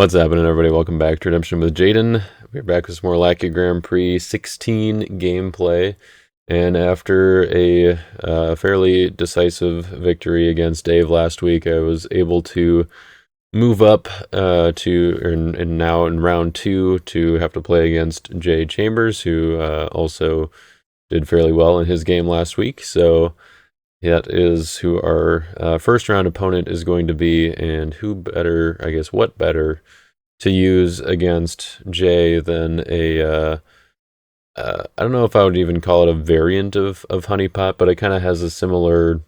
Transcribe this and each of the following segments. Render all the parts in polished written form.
What's happening, everybody? Welcome back to Redemption with Jaden. We're back with some more Lackey Grand Prix 16 gameplay. And after a fairly decisive victory against Dave last week, I was able to move up and now in round 2 to have to play against Jay Chambers, who also did fairly well in his game last week. So that is who our first round opponent is going to be, and who better, I guess, what better to use against Jay than I don't know if I would even call it a variant of Honeypot, but it kind of has a similar,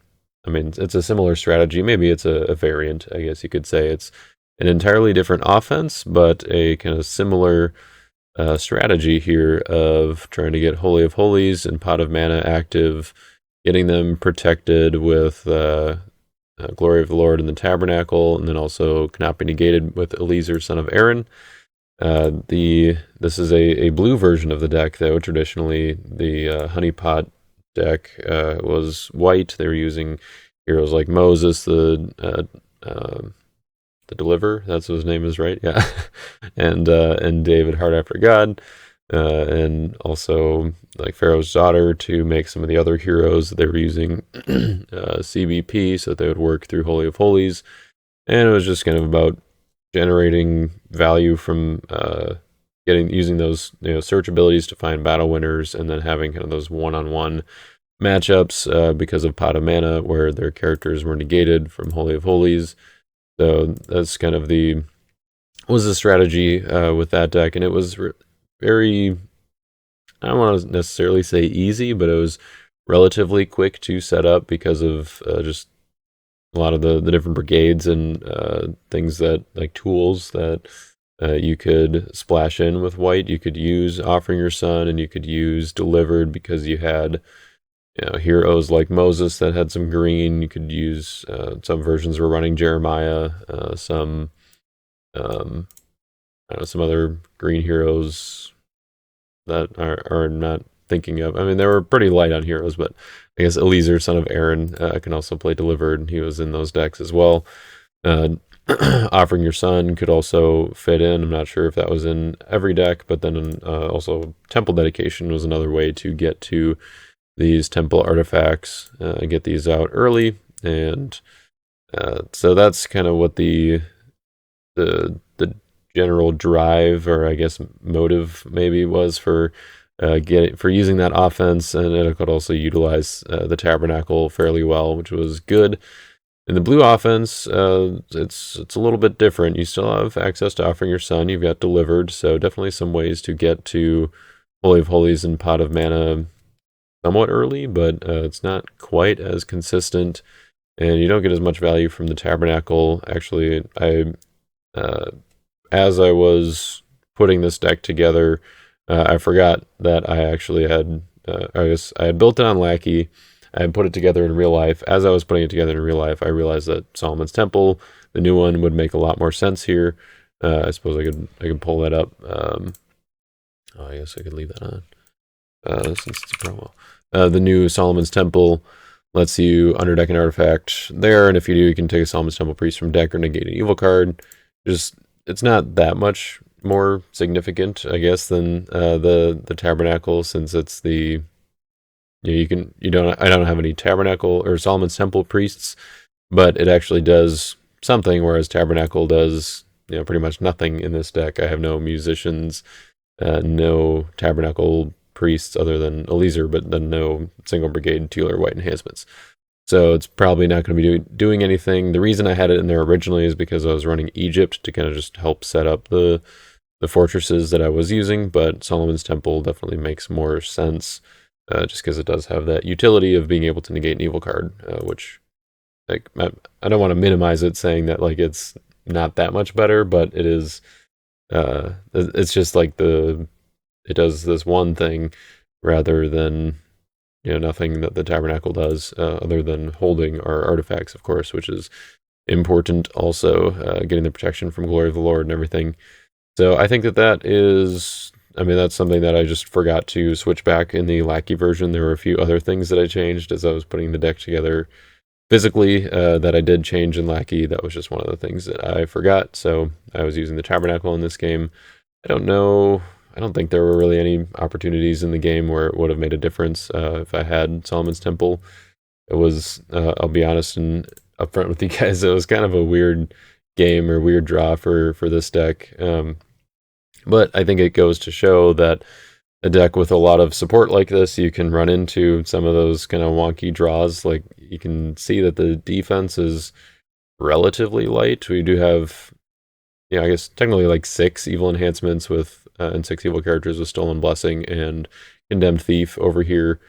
I mean, it's a similar strategy. Maybe it's a variant, I guess you could say. It's an entirely different offense, but a kind of similar strategy here of trying to get Holy of Holies and Pot of Mana active, getting them protected with Glory of the Lord in the Tabernacle, and then also cannot be negated with Eliezer, son of Aaron. This is a blue version of the deck, though. Traditionally, the Honeypot deck was white. They were using heroes like Moses, the Deliverer. That's what his name is, right? Yeah, and David, Heart After God. And also like Pharaoh's Daughter to make some of the other heroes. They were using CBP so that they would work through Holy of Holies. And it was just kind of about generating value from using those search abilities to find battle winners, and then having kind of those one-on-one matchups because of Pot of Mana where their characters were negated from Holy of Holies. So that's kind of was the strategy with that deck, and it was very, I don't want to necessarily say easy, but it was relatively quick to set up because of just a lot of the different brigades and things that, like tools that you could splash in with white. You could use Offering Your Son, and you could use Delivered because you had heroes like Moses that had some green. You could use, some versions were running Jeremiah, some other green heroes that are not thinking of. I mean, they were pretty light on heroes, but I guess Eliezer, son of Aaron, can also play Delivered. He was in those decks as well. Offering Your Son could also fit in. I'm not sure if that was in every deck, but then also Temple Dedication was another way to get to these temple artifacts and get these out early. And so that's kind of what the general drive, or I guess motive maybe, was for using that offense. And it could also utilize the Tabernacle fairly well, which was good. In the blue offense, it's a little bit different. You still have access to Offering Your Son. You've got Delivered, so definitely some ways to get to Holy of Holies and Pot of Mana somewhat early, but it's not quite as consistent, and you don't get as much value from the Tabernacle. Actually, as I was putting this deck together, I forgot that I actually had, I had built it on Lackey. I had put it together in real life. As I was putting it together in real life, I realized that Solomon's Temple, the new one, would make a lot more sense here. I suppose I could pull that up. I guess I could leave that on since it's a promo. The new Solomon's Temple lets you underdeck an artifact there, and if you do, you can take a Solomon's Temple Priest from deck or negate an evil card. It's not that much more significant, I guess, than the Tabernacle, since it's I don't have any Tabernacle or Solomon's Temple priests, but it actually does something, whereas Tabernacle does pretty much nothing in this deck. I have no musicians, no Tabernacle priests other than Eliezer, but then no single brigade teal or white enhancements. So it's probably not going to be doing anything. The reason I had it in there originally is because I was running Egypt to kind of just help set up the fortresses that I was using, but Solomon's Temple definitely makes more sense, just because it does have that utility of being able to negate an evil card, which, like, I don't want to minimize it saying that like it's not that much better, but it is. It's just like it does this one thing rather than nothing that the Tabernacle does, other than holding our artifacts, of course, which is important. Also, getting the protection from Glory of the Lord and everything. So I think that is, I mean, that's something that I just forgot to switch back in the Lackey version. There were a few other things that I changed as I was putting the deck together physically that I did change in Lackey. That was just one of the things that I forgot. So I was using the Tabernacle in this game. I don't know. I don't think there were really any opportunities in the game where it would have made a difference if I had Solomon's Temple. It was, I'll be honest and upfront with you guys, it was kind of a weird game or weird draw for this deck. But I think it goes to show that a deck with a lot of support like this, you can run into some of those kind of wonky draws. Like you can see that the defense is relatively light. We do have, I guess technically like 6 evil enhancements with and 6 evil characters with Stolen Blessing and Condemned Thief over here.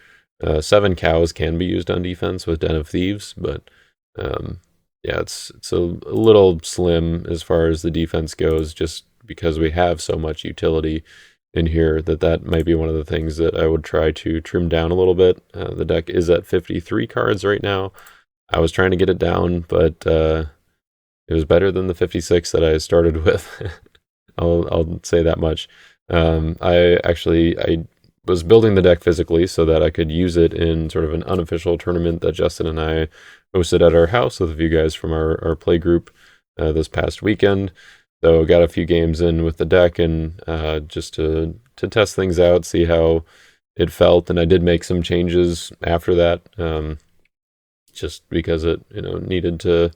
7 cows can be used on defense with Den of Thieves, but yeah, it's a little slim as far as the defense goes, just because we have so much utility in here that might be one of the things that I would try to trim down a little bit. The deck is at 53 cards right now. I was trying to get it down, but it was better than the 56 that I started with. I'll say that much. I was building the deck physically so that I could use it in sort of an unofficial tournament that Justin and I hosted at our house with a few guys from our play group this past weekend. So got a few games in with the deck and just to test things out, see how it felt. And I did make some changes after that, just because it needed to.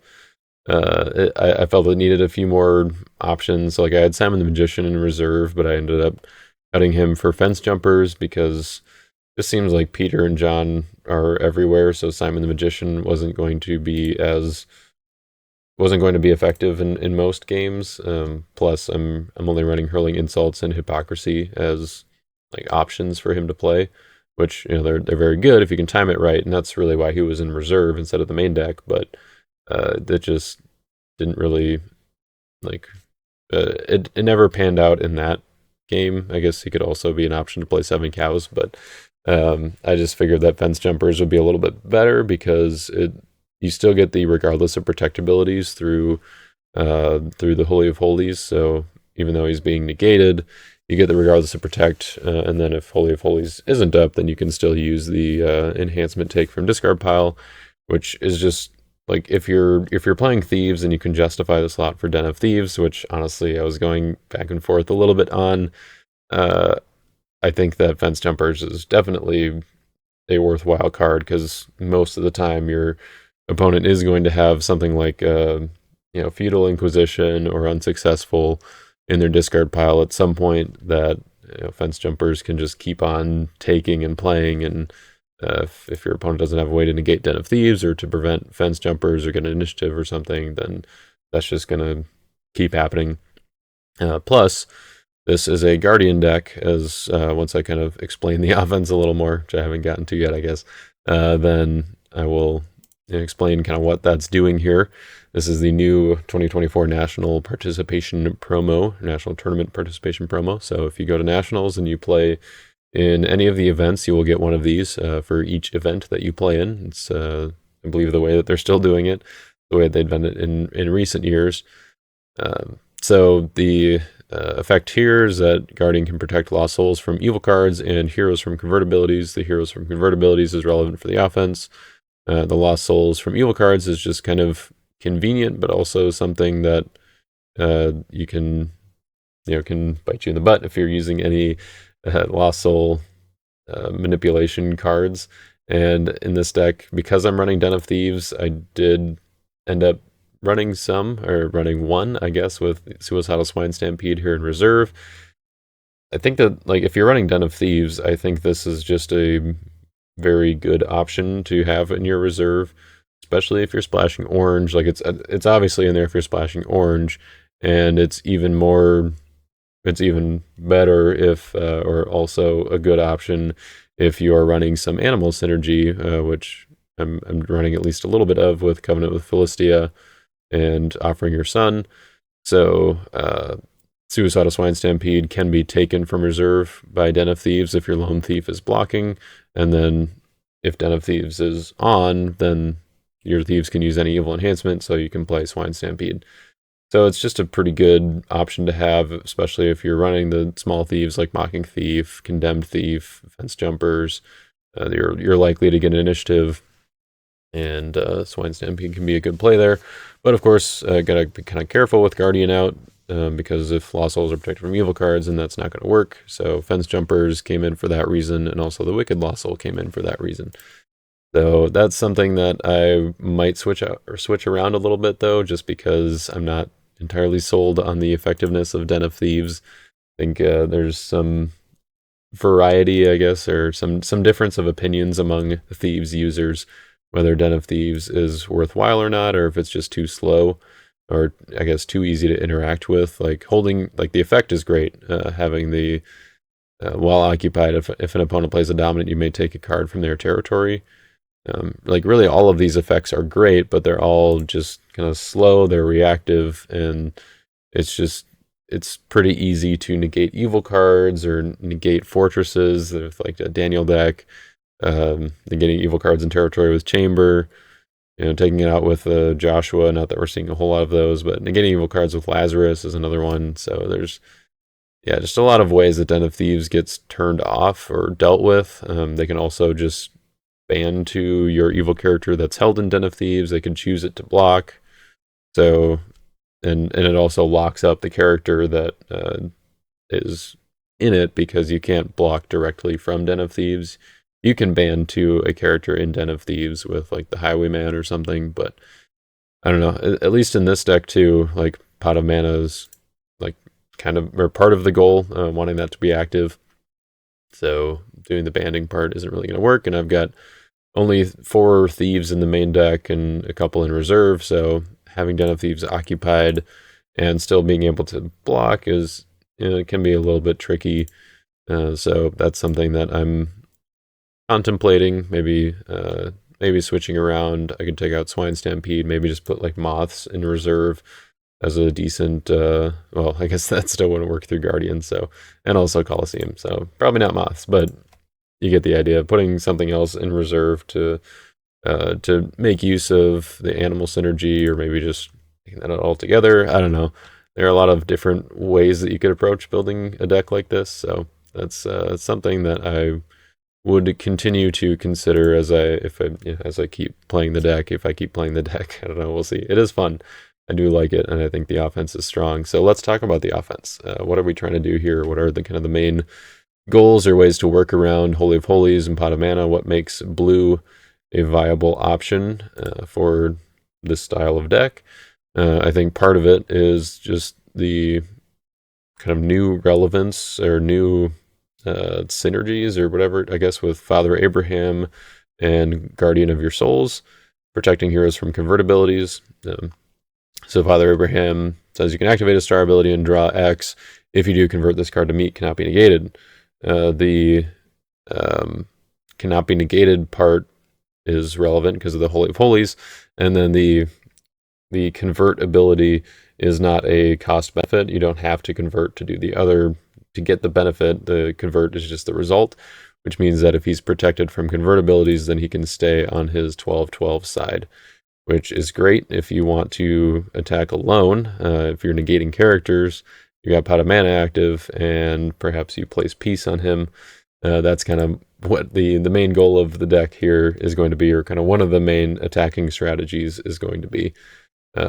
I felt it needed a few more options. Like I had Simon the Magician in reserve, but I ended up cutting him for Fence Jumpers because it seems like Peter and John are everywhere. So Simon the Magician wasn't going to be effective in most games. Plus, I'm only running Hurling Insults and Hypocrisy as like options for him to play, which they're very good if you can time it right, and that's really why he was in reserve instead of the main deck. But that just didn't really it never panned out in that game. I guess he could also be an option to play 7 cows, but I just figured that Fence Jumpers would be a little bit better because you still get the regardless of protect abilities through the Holy of Holies. So even though he's being negated, you get the regardless of protect, and then if Holy of Holies isn't up, then you can still use the enhancement take from discard pile, which is just like if you're playing Thieves and you can justify the slot for Den of Thieves, which honestly I was going back and forth a little bit on. I think that Fence Jumpers is definitely a worthwhile card because most of the time your opponent is going to have something like Feudal Inquisition or Unsuccessful in their discard pile at some point that Fence Jumpers can just keep on taking and playing. And if your opponent doesn't have a way to negate Den of Thieves or to prevent Fence Jumpers or get an initiative or something, then that's just going to keep happening. Plus, this is a Guardian deck, as once I kind of explain the offense a little more, which I haven't gotten to yet, I guess, then I will explain kind of what that's doing here. This is the new 2024 National Participation Promo, National Tournament Participation Promo. So if you go to Nationals and you play in any of the events, you will get one of these for each event that you play in. It's, I believe, the way that they're still doing it, the way they've done it in recent years. So the effect here is that Guardian can protect Lost Souls from evil cards and heroes from convertibilities. The heroes from convertibilities is relevant for the offense. The Lost Souls from evil cards is just kind of convenient, but also something that you can bite you in the butt if you're using any Lost Soul manipulation cards. And in this deck, because I'm running Den of Thieves, I did end up running one, I guess, with Suicidal Swine Stampede here in reserve. I think that if you're running Den of Thieves, I think this is just a very good option to have in your reserve, especially if you're splashing orange. It's obviously in there if you're splashing orange, and it's even better if or also a good option if you are running some animal synergy, which I'm running at least a little bit of with Covenant with Philistia and Offering Your Son. So Suicidal Swine Stampede can be taken from reserve by Den of Thieves if your Lone Thief is blocking, and then if Den of Thieves is on, then your Thieves can use any evil enhancement, so you can play Swine Stampede. So it's just a pretty good option to have, especially if you're running the small thieves like Mocking Thief, Condemned Thief, Fence Jumpers. You're likely to get an initiative, and Swine Stampede can be a good play there. But of course, gotta be kind of careful with Guardian out, because if Lost Souls are protected from evil cards, then that's not going to work. So Fence Jumpers came in for that reason, and also the Wicked Lost Soul came in for that reason. So that's something that I might switch out or switch around a little bit, though, just because I'm not entirely sold on the effectiveness of Den of Thieves. I think there's some variety, I guess, or some difference of opinions among Thieves users, whether Den of Thieves is worthwhile or not, or if it's just too slow, or I guess too easy to interact with. Like holding, like the effect is great, having the while occupied, if an opponent plays a dominant, you may take a card from their territory. Like really all of these effects are great, but they're all just kind of slow, they're reactive, and it's pretty easy to negate evil cards or negate fortresses with like a Daniel deck, negating evil cards in territory with Chamber, taking it out with Joshua. Not that we're seeing a whole lot of those, but negating evil cards with Lazarus is another one. So there's, yeah, just a lot of ways that Den of Thieves gets turned off or dealt with. They can also just ban to your evil character that's held in Den of Thieves. They can choose it to block. So, and it also locks up the character that is in it, because you can't block directly from Den of Thieves. You can ban to a character in Den of Thieves with like the Highwayman or something, but I don't know. At least in this deck too, like Pot of Mana is like kind of or part of the goal, wanting that to be active. So doing the banding part isn't really going to work, and I've got only 4 Thieves in the main deck and a couple in reserve, so having Den of Thieves occupied and still being able to block is, can be a little bit tricky. So that's something that I'm contemplating, maybe switching around. I could take out Swine Stampede, maybe just put like Moths in reserve as a decent, well, I guess that still wouldn't work through Guardian, so, and also Colosseum, so probably not Moths, but you get the idea. Putting something else in reserve to make use of the animal synergy, or maybe just taking that out altogether. I don't know. There are a lot of different ways that you could approach building a deck like this, so that's something that I would continue to consider as I keep playing the deck. If I keep playing the deck, I don't know. We'll see. It is fun. I do like it, and I think the offense is strong. So let's talk about the offense. What are we trying to do here? What are the kind of the main goals or ways to work around Holy of Holies and Pot of Mana? What makes blue a viable option for this style of deck? I think part of it is just the kind of new relevance or new synergies or whatever, I guess, with Father Abraham and Guardian of Your Souls, protecting heroes from convertibilities. So Father Abraham says you can activate a star ability and draw X. If you do, convert this card to meat, cannot be negated. The cannot be negated part is relevant because of the Holy of Holies, and then the convert ability is not a cost benefit. You don't have to convert to do the other to get the benefit. The convert is just the result, which means that if he's protected from convertibilities, then he can stay on his 12/12 side, which is great if you want to attack alone. If you're negating characters, you got Pot of Mana active, and perhaps you place Peace on him. That's kind of what the main goal of the deck here is going to be, or kind of one of the main attacking strategies is going to be.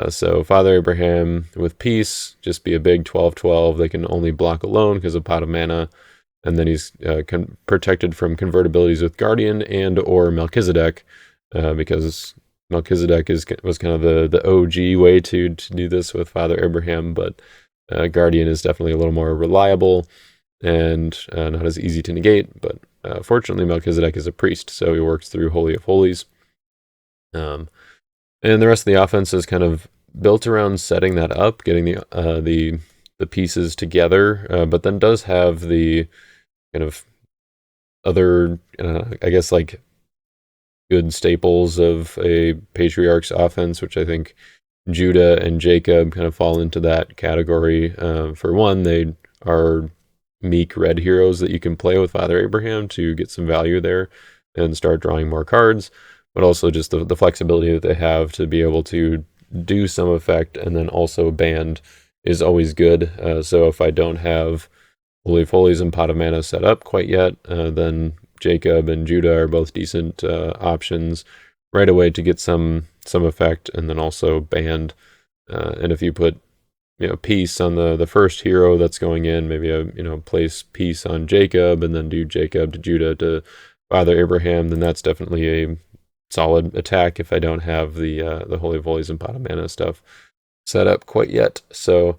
So Father Abraham with Peace, just be a big 12/12. They can only block alone because of Pot of Mana, and then he's protected from convertibilities with Guardian and or Melchizedek, because Melchizedek was kind of the OG way to do this with Father Abraham, but Guardian is definitely a little more reliable and not as easy to negate. But fortunately, Melchizedek is a priest, so he works through Holy of Holies. And the rest of the offense is kind of built around setting that up, getting the pieces together, but then does have the kind of other, I guess, like good staples of a Patriarchs offense, which I think Judah and Jacob kind of fall into that category. For one, they are meek red heroes that you can play with Father Abraham to get some value there and start drawing more cards, but also just the flexibility that they have to be able to do some effect and then also band is always good. So if I don't have Holy of Holies and Pot of Mana set up quite yet, then Jacob and Judah are both decent options. right away to get some effect, and then also banned. And if you put peace on the first hero that's going in, maybe place peace on Jacob, and then do Jacob to Judah to Father Abraham, then that's definitely a solid attack if I don't have the Holy of Holies and Pot of Mana stuff set up quite yet. So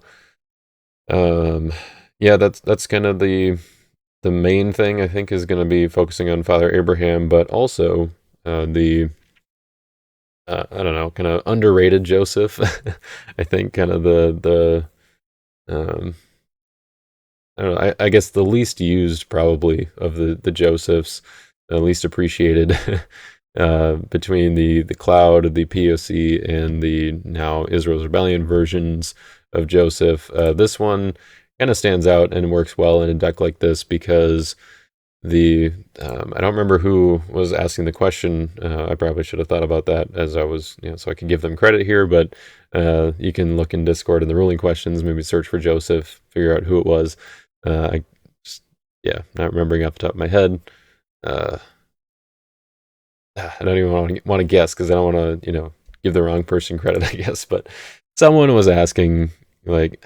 yeah, that's kind of the main thing I think is going to be focusing on Father Abraham, but also the I don't know, kind of underrated Joseph. I think kind of the I don't know, I guess the least used probably of the Josephs, least appreciated between the Cloud, the POC, and the now Israel's Rebellion versions of Joseph. This one kind of stands out and works well in a deck like this because I don't remember who was asking the question. I probably should have thought about that as I was, so I can give them credit here, but you can look in Discord in the ruling questions, maybe search for Joseph, figure out who it was. I just, not remembering off the top of my head. I don't even want to guess because I don't want to, give the wrong person credit, I guess. But someone was asking, like,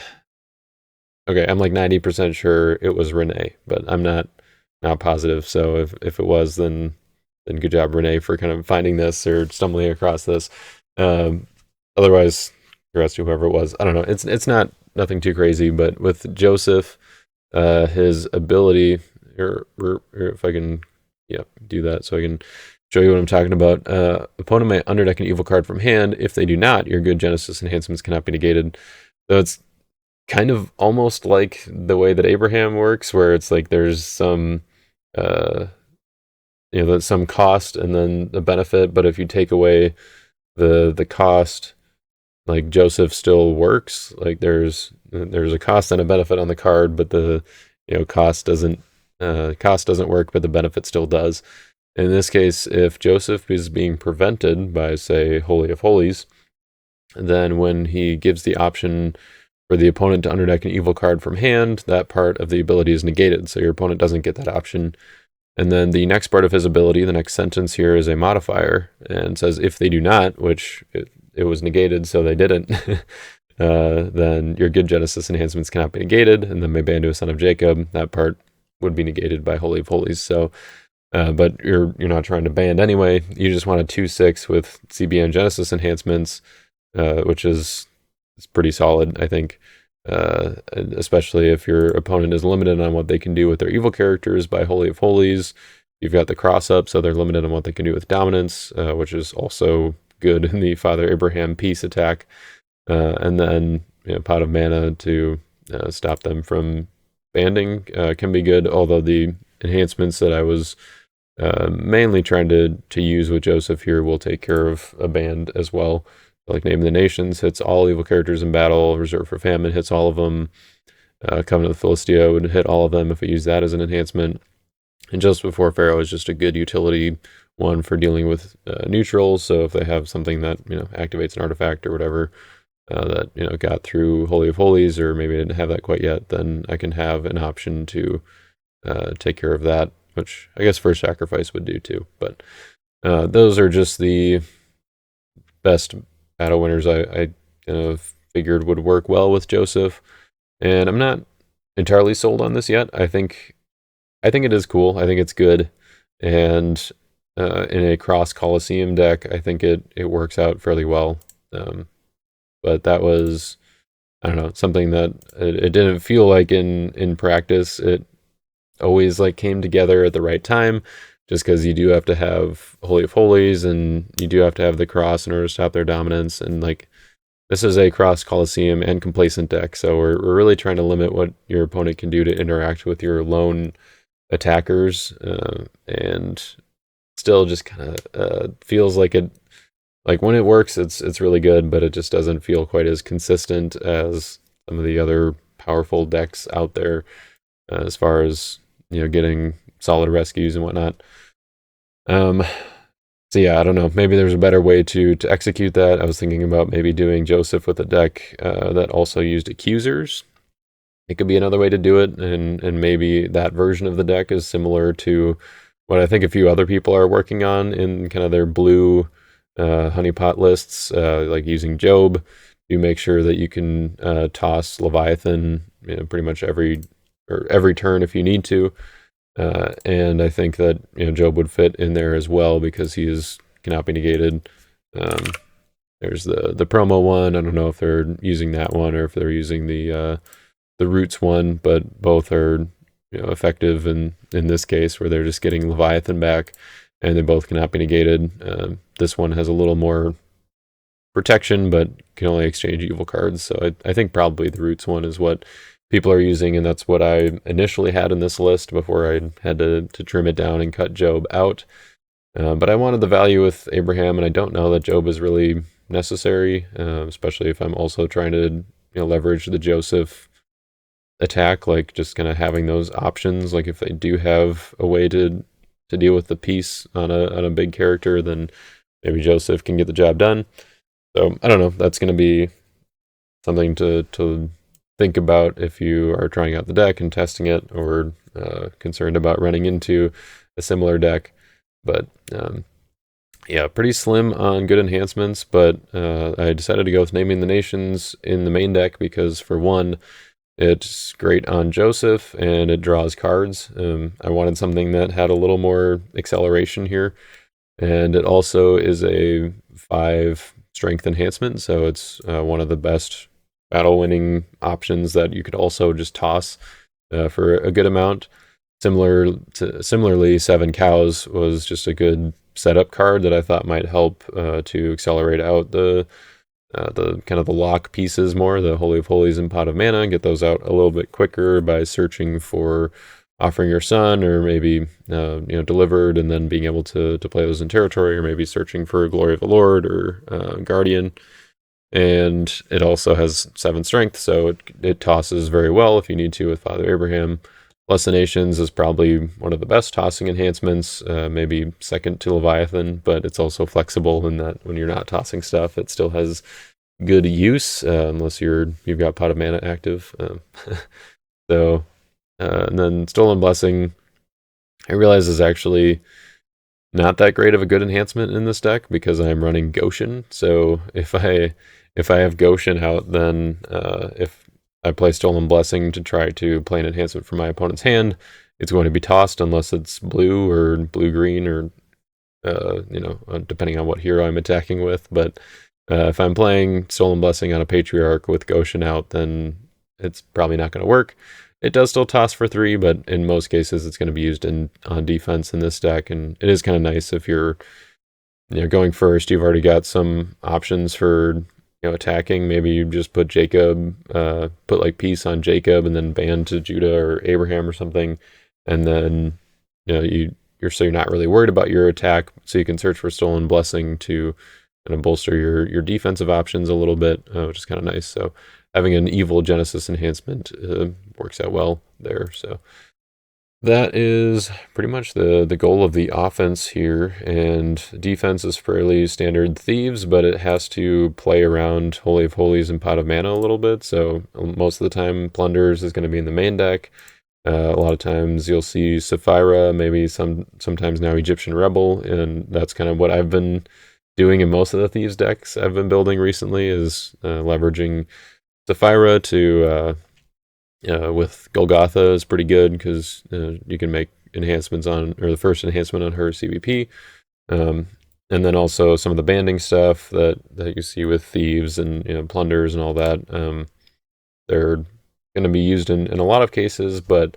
okay, I'm like 90% sure it was Renee, but I'm not positive. So if it was, then good job, Renee, for kind of finding this or stumbling across this. Otherwise, congrats to whoever it was. I don't know. It's not nothing too crazy, but with Joseph, his ability, or if I can, do that so I can show you what I'm talking about. Opponent may underdeck an evil card from hand. If they do not, your good Genesis enhancements cannot be negated. So it's kind of almost like the way that Abraham works, where it's like there's some there's some cost and then a benefit, but if you take away the cost, like Joseph still works. Like there's a cost and a benefit on the card, but the cost doesn't work, but the benefit still does. In this case, if Joseph is being prevented by, say, Holy of Holies, then when he gives the option for the opponent to underdeck an evil card from hand, that part of the ability is negated, so your opponent doesn't get that option. And then the next part of his ability, the next sentence here, is a modifier, and says if they do not, which it was negated, so they didn't, then your good Genesis enhancements cannot be negated, and then may ban to a Son of Jacob. That part would be negated by Holy of Holies. So, but you're not trying to ban anyway. You just want a 2/6 with CBN Genesis enhancements, which is pretty solid, I think. Especially if your opponent is limited on what they can do with their evil characters by Holy of Holies. You've got the cross up, so they're limited on what they can do with dominance, which is also good in the Father Abraham peace attack. And then Pot of Mana to stop them from banding can be good, although the enhancements that I was mainly trying to use with Joseph here will take care of a band as well. Like Name of the Nations hits all evil characters in battle. Reserve for Famine hits all of them. Covenant of the Philistia would hit all of them if we use that as an enhancement. And Just Before Pharaoh is just a good utility one for dealing with neutrals. So if they have something that activates an artifact or whatever that got through Holy of Holies, or maybe didn't have that quite yet, then I can have an option to take care of that, which I guess First Sacrifice would do too. But those are just the best battle winners I figured would work well with Joseph, and I'm not entirely sold on this yet. I think it is cool. I think it's good, and in a cross Colosseum deck, I think it works out fairly well. But that was, I don't know, something that it didn't feel like in practice. It always like came together at the right time. Just because you do have to have Holy of Holies, and you do have to have the cross in order to stop their dominance. And like, this is a cross Colosseum and complacent deck, so we're really trying to limit what your opponent can do to interact with your lone attackers, and still just kind of feels like it. Like when it works, it's really good, but it just doesn't feel quite as consistent as some of the other powerful decks out there, as far as getting solid rescues and whatnot. So yeah, I don't know. Maybe there's a better way to execute that. I was thinking about maybe doing Joseph with a deck that also used accusers. It could be another way to do it, and maybe that version of the deck is similar to what I think a few other people are working on in kind of their blue honeypot lists, like using Job, to make sure that you can toss Leviathan, pretty much every turn if you need to. And I think that Job would fit in there as well because he cannot be negated. There's the promo one. I don't know if they're using that one or if they're using the roots one, but both are effective in this case where they're just getting Leviathan back, and they both cannot be negated. This one has a little more protection, but can only exchange evil cards. So I think probably the roots one is what people are using, and that's what I initially had in this list before I had to trim it down and cut Job out. But I wanted the value with Abraham, and I don't know that Job is really necessary, especially if I'm also trying to leverage the Joseph attack, like just kind of having those options. Like if they do have a way to deal with the piece on a big character, then maybe Joseph can get the job done. So I don't know. That's going to be something to think about if you are trying out the deck and testing it, or concerned about running into a similar deck. But yeah, pretty slim on good enhancements, but I decided to go with Naming the Nations in the main deck because, for one, it's great on Joseph and it draws cards. I wanted something that had a little more acceleration here, and it also is a 5 strength enhancement, so it's one of the best battle-winning options that you could also just toss for a good amount. Similarly, 7 Cows was just a good setup card that I thought might help to accelerate out the kind of the lock pieces more, the Holy of Holies and Pot of Mana, get those out a little bit quicker by searching for Offering Your Son, or maybe Delivered, and then being able to play those in territory, or maybe searching for Glory of the Lord or Guardian. And it also has 7 strength, so it tosses very well if you need to with Father Abraham. Bless the Nations is probably one of the best tossing enhancements, maybe second to Leviathan, but it's also flexible in that when you're not tossing stuff, it still has good use, unless you've got Pot of Mana active. So, and then Stolen Blessing, I realize is actually not that great of a good enhancement in this deck because I'm running Goshen. So if I have Goshen out, then if I play Stolen Blessing to try to play an enhancement from my opponent's hand, it's going to be tossed unless it's blue or blue-green, or depending on what hero I'm attacking with. But if I'm playing Stolen Blessing on a Patriarch with Goshen out, then it's probably not going to work. It does still toss for 3, but in most cases it's going to be used on defense in this deck, and it is kind of nice if you're going first. You've already got some options for attacking. Maybe you just put Jacob, put like peace on Jacob, and then ban to Judah or Abraham or something, and then you're not really worried about your attack, so you can search for Stolen Blessing to kind of bolster your defensive options a little bit, which is kind of nice. So having an evil Genesis enhancement works out well there. So that is pretty much the goal of the offense here, and defense is fairly standard Thieves, but it has to play around Holy of Holies and Pot of Mana a little bit. So most of the time, Plunders is going to be in the main deck. A lot of times you'll see Sapphira, maybe sometimes now Egyptian Rebel, and that's kind of what I've been doing in most of the Thieves decks I've been building recently, is leveraging Sapphira to with Golgotha is pretty good because you can make enhancements on, or the first enhancement on her CBP, and then also some of the banding stuff that you see with Thieves and Plunders and all that. They're going to be used in a lot of cases, but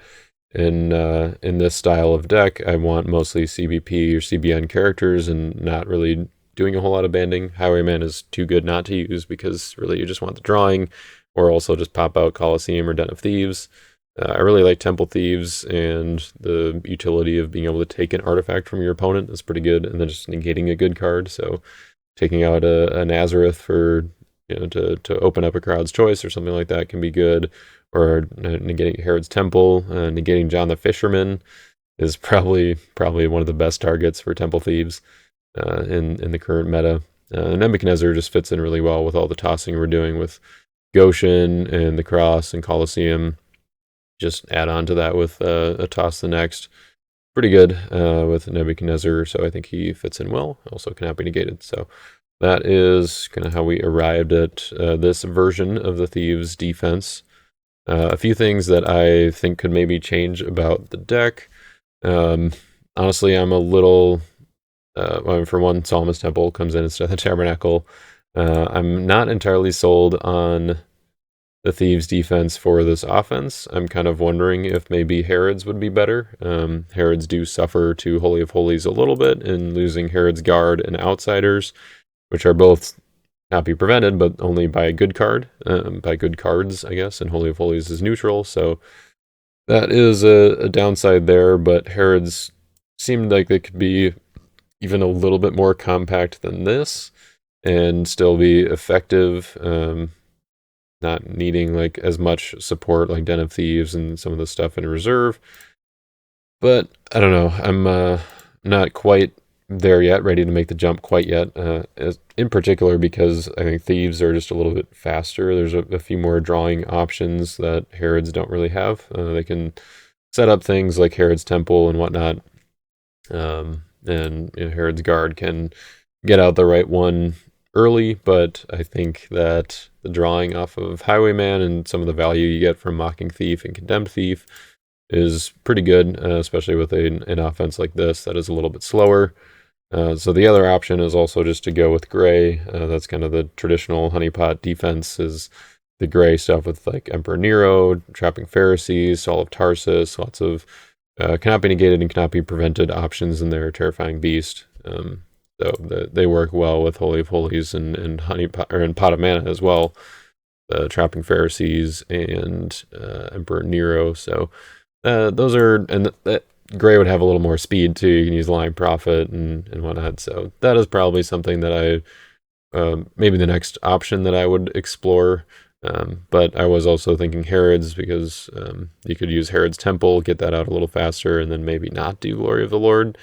in this style of deck, I want mostly CBP or CBN characters and not really doing a whole lot of banding. Highwayman is too good not to use because really you just want the drawing, or also just pop out Colosseum or Den of Thieves. I really like Temple Thieves, and the utility of being able to take an artifact from your opponent is pretty good, and then just negating a good card. So taking out a Nazareth for to open up a Crowd's Choice or something like that can be good, or negating Herod's Temple, negating John the Fisherman is probably one of the best targets for Temple Thieves in the current meta. Nebuchadnezzar just fits in really well with all the tossing we're doing with Goshen and the Cross and Colosseum. Just add on to that with a Toss the Next. pretty good with Nebuchadnezzar, so I think he fits in well. Also cannot be negated. So that is kind of how we arrived at this version of the Thieves defense. A few things that I think could maybe change about the deck. Honestly, I'm a little... for one, Solomon's Temple comes in instead of the Tabernacle. I'm not entirely sold on the Thieves defense for this offense. I'm kind of wondering if maybe Herod's would be better. Herod's do suffer to Holy of Holies a little bit in losing Herod's Guard and Outsiders, which are both not be prevented, but only by a good card, by good cards, I guess, and Holy of Holies is neutral, so that is a downside there, but Herod's seemed like they could be even a little bit more compact than this and still be effective, not needing like as much support like Den of Thieves and some of the stuff in reserve. But I don't know, I'm not quite there yet, ready to make the jump quite yet, in particular because I think Thieves are just a little bit faster. There's a few more drawing options that Herods don't really have. They can set up things like Herod's Temple and whatnot, and Herod's Guard can get out the right one early, but I think that the drawing off of Highwayman and some of the value you get from Mocking Thief and Condemned Thief is pretty good, especially with an offense like this that is a little bit slower. So the other option is also just to go with gray. That's kind of the traditional Honeypot defense, is the gray stuff with like Emperor Nero, Trapping Pharisees, Saul of Tarsus, lots of cannot be negated and cannot be prevented options in their Terrifying Beast. So they work well with Holy of Holies and Honeypot, or in Pot of Mana as well. Trapping Pharisees and Emperor Nero. So those are, and that gray would have a little more speed too. You can use Lying Prophet and whatnot. So that is probably something that I, maybe the next option that I would explore. But I was also thinking Herod's, because you could use Herod's Temple, get that out a little faster, and then maybe not do Glory of the Lord.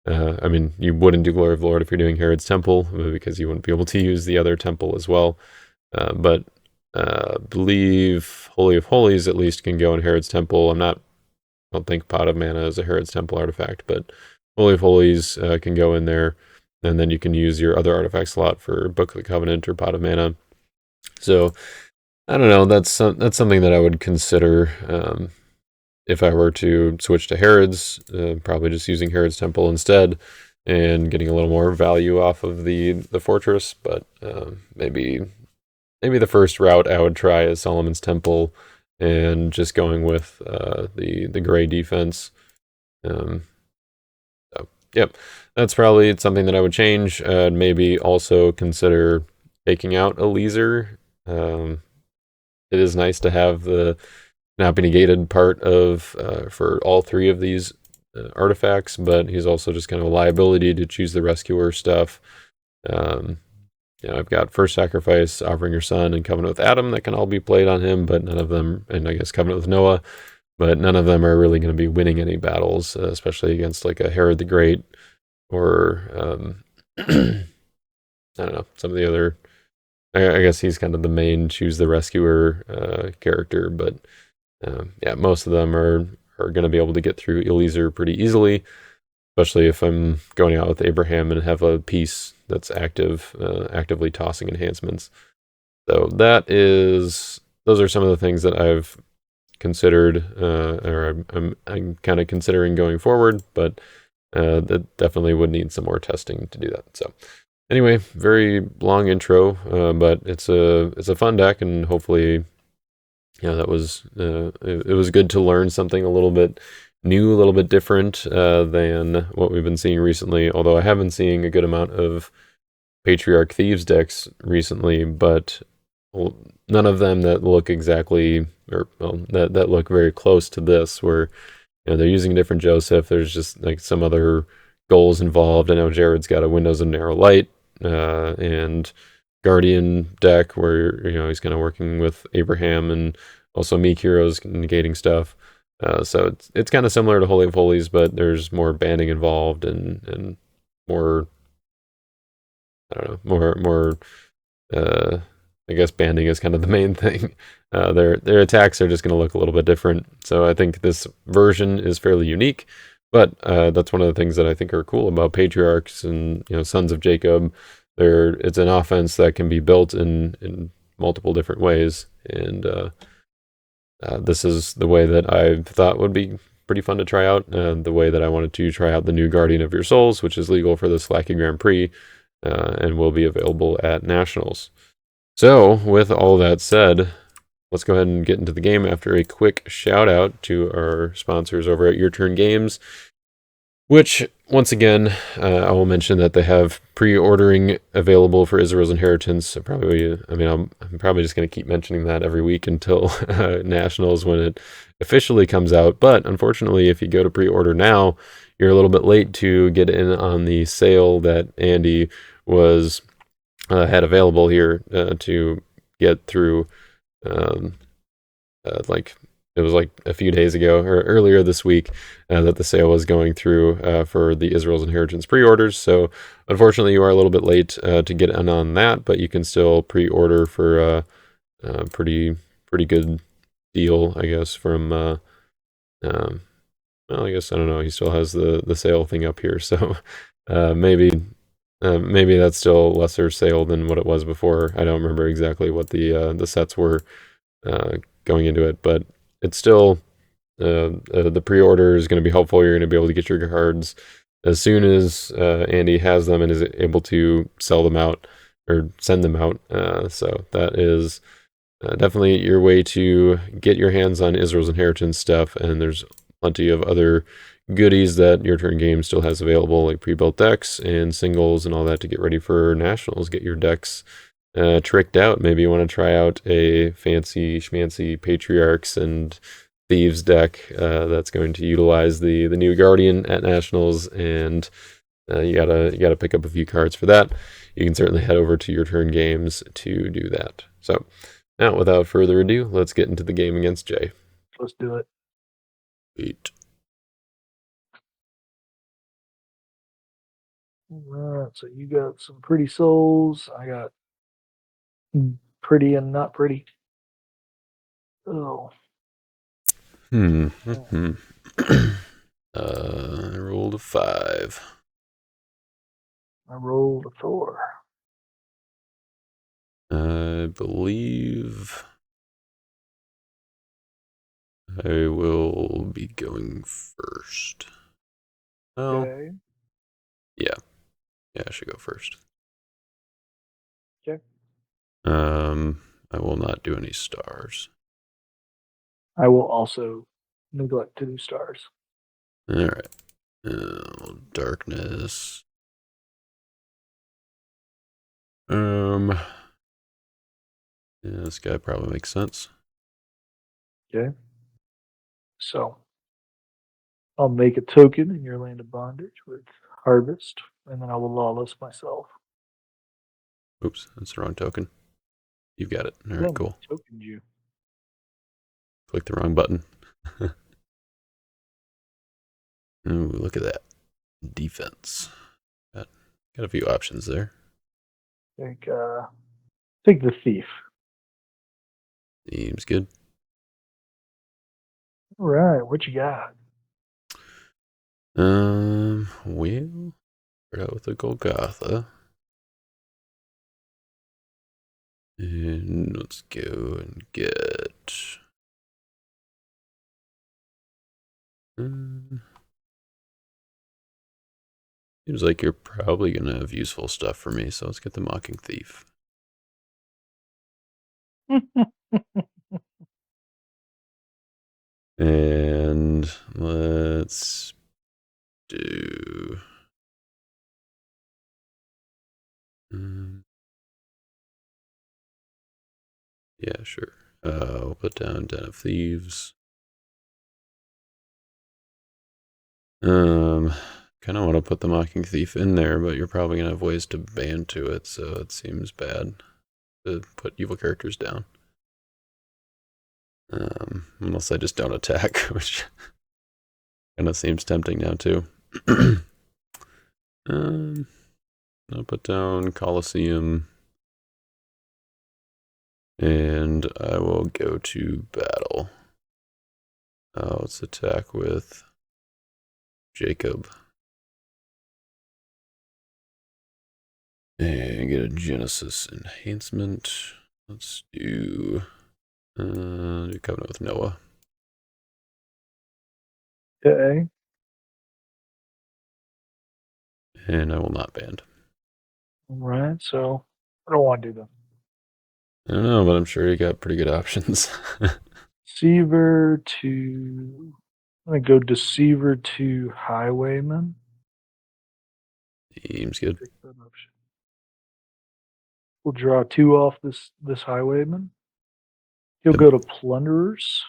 I mean, you wouldn't do Glory of the Lord if you're doing Herod's Temple, because you wouldn't be able to use the other temple as well. But I believe Holy of Holies at least can go in Herod's Temple. I don't think Pot of Mana is a Herod's Temple artifact, but Holy of Holies can go in there, and then you can use your other artifact slot for Book of the Covenant or Pot of Mana. So I don't know, that's something that I would consider if I were to switch to Herod's, probably just using Herod's Temple instead and getting a little more value off of the fortress. But maybe the first route I would try is Solomon's Temple and just going with the gray defense. So yep, that's probably something that I would change. Maybe also consider taking out Eliezer. It is nice to have the not be negated part of for all three of these artifacts, but he's also just kind of a liability to choose the rescuer stuff. I've got First Sacrifice, Offering Your Son, and Covenant with Adam that can all be played on him, but none of them, and I guess Covenant with Noah, but none of them are really going to be winning any battles, especially against like a Herod the Great or I don't know, some of the other. I guess he's kind of the main choose the rescuer character, but yeah, most of them are going to be able to get through Eliezer pretty easily, especially if I'm going out with Abraham and have a piece that's actively tossing enhancements. So those are some of the things that I've considered, or I'm kind of considering going forward, but that definitely would need some more testing to do that. So anyway, very long intro, but it's a fun deck, and hopefully, that was it was good to learn something a little bit new, a little bit different than what we've been seeing recently. Although I have been seeing a good amount of Patriarch Thieves decks recently, but none of them that look exactly, or that look very close to this, where they're using a different Joseph. There's just like some other goals involved. I know Jared's got a Windows of Narrow Light and Guardian deck where he's kind of working with Abraham and also Meek Heroes negating stuff. So it's kind of similar to Holy of Holies, but there's more banding involved and more, I don't know, more I guess banding is kind of the main thing. Their attacks are just going to look a little bit different. So I think this version is fairly unique, But that's one of the things that I think are cool about Patriarchs and Sons of Jacob. It's an offense that can be built in multiple different ways, and this is the way that I thought would be pretty fun to try out. The way that I wanted to try out the new Guardian of Your Souls, which is legal for this Lackey Grand Prix, and will be available at Nationals. So, with all that said, let's go ahead and get into the game after a quick shout out to our sponsors over at Your Turn Games, which, once again, I will mention that they have pre-ordering available for Israel's Inheritance. I'm probably just going to keep mentioning that every week until Nationals when it officially comes out. But unfortunately, if you go to pre-order now, you're a little bit late to get in on the sale that Andy had available here to get through. Like it was like a few days ago or earlier this week that the sale was going through for the Israel's Inheritance pre-orders. So unfortunately, you are a little bit late to get in on that, but you can still pre-order for a pretty good deal, I guess. From well, I guess I don't know. He still has the sale thing up here, so maybe that's still lesser sale than what it was before. I don't remember exactly what the sets were going into it, but it's still the pre-order is going to be helpful. You're going to be able to get your cards as soon as Andy has them and is able to sell them out or send them out. So that is definitely your way to get your hands on Israel's Inheritance stuff. And there's plenty of other goodies that Your Turn Games still has available, like pre-built decks and singles and all that to get ready for Nationals. Get your decks tricked out. Maybe you want to try out a fancy schmancy Patriarchs and Thieves deck that's going to utilize the new Guardian at Nationals, and you gotta pick up a few cards for that. You can certainly head over to Your Turn Games to do that. So now, without further ado, let's get into the game against Jay. Let's do it. Sweet. All right, so you got some pretty souls. I got pretty and not pretty. Oh. I rolled a 5. I rolled a 4. I believe I will be going first. Oh, Okay. yeah, I should go first. Okay. I will not do any stars. I will also neglect to do stars. All right. Darkness. Yeah, this guy probably makes sense. Okay. So I'll make a token in your land of bondage with harvest, and then I will lawless myself. Oops, that's the wrong token. You've got it. All right, cool. Tokened you. Click the wrong button. Ooh, look at that. Defense. Got a few options there. Take the thief. Seems good. All right, what you got? We'll start out with the Golgotha. And let's go and get... seems like you're probably going to have useful stuff for me, so let's get the Mocking Thief. And let's do... yeah, sure. We'll put down Den of Thieves. Kind of want to put the Mocking Thief in there, but you're probably going to have ways to ban to it, so it seems bad to put evil characters down. Unless I just don't attack, which kind of seems tempting now too. I'll put down Colosseum, and I will go to battle. Let's attack with Jacob. And get a Genesis enhancement. Let's do Covenant with Noah. Okay. And I will not band. Alright, so I don't want to do them. I don't know, but I'm sure you got pretty good options. Deceiver to. I'm going to go Deceiver to Highwayman. Seems good. Pick that option. We'll draw 2 off this Highwayman. He'll Yep. go to Plunderers,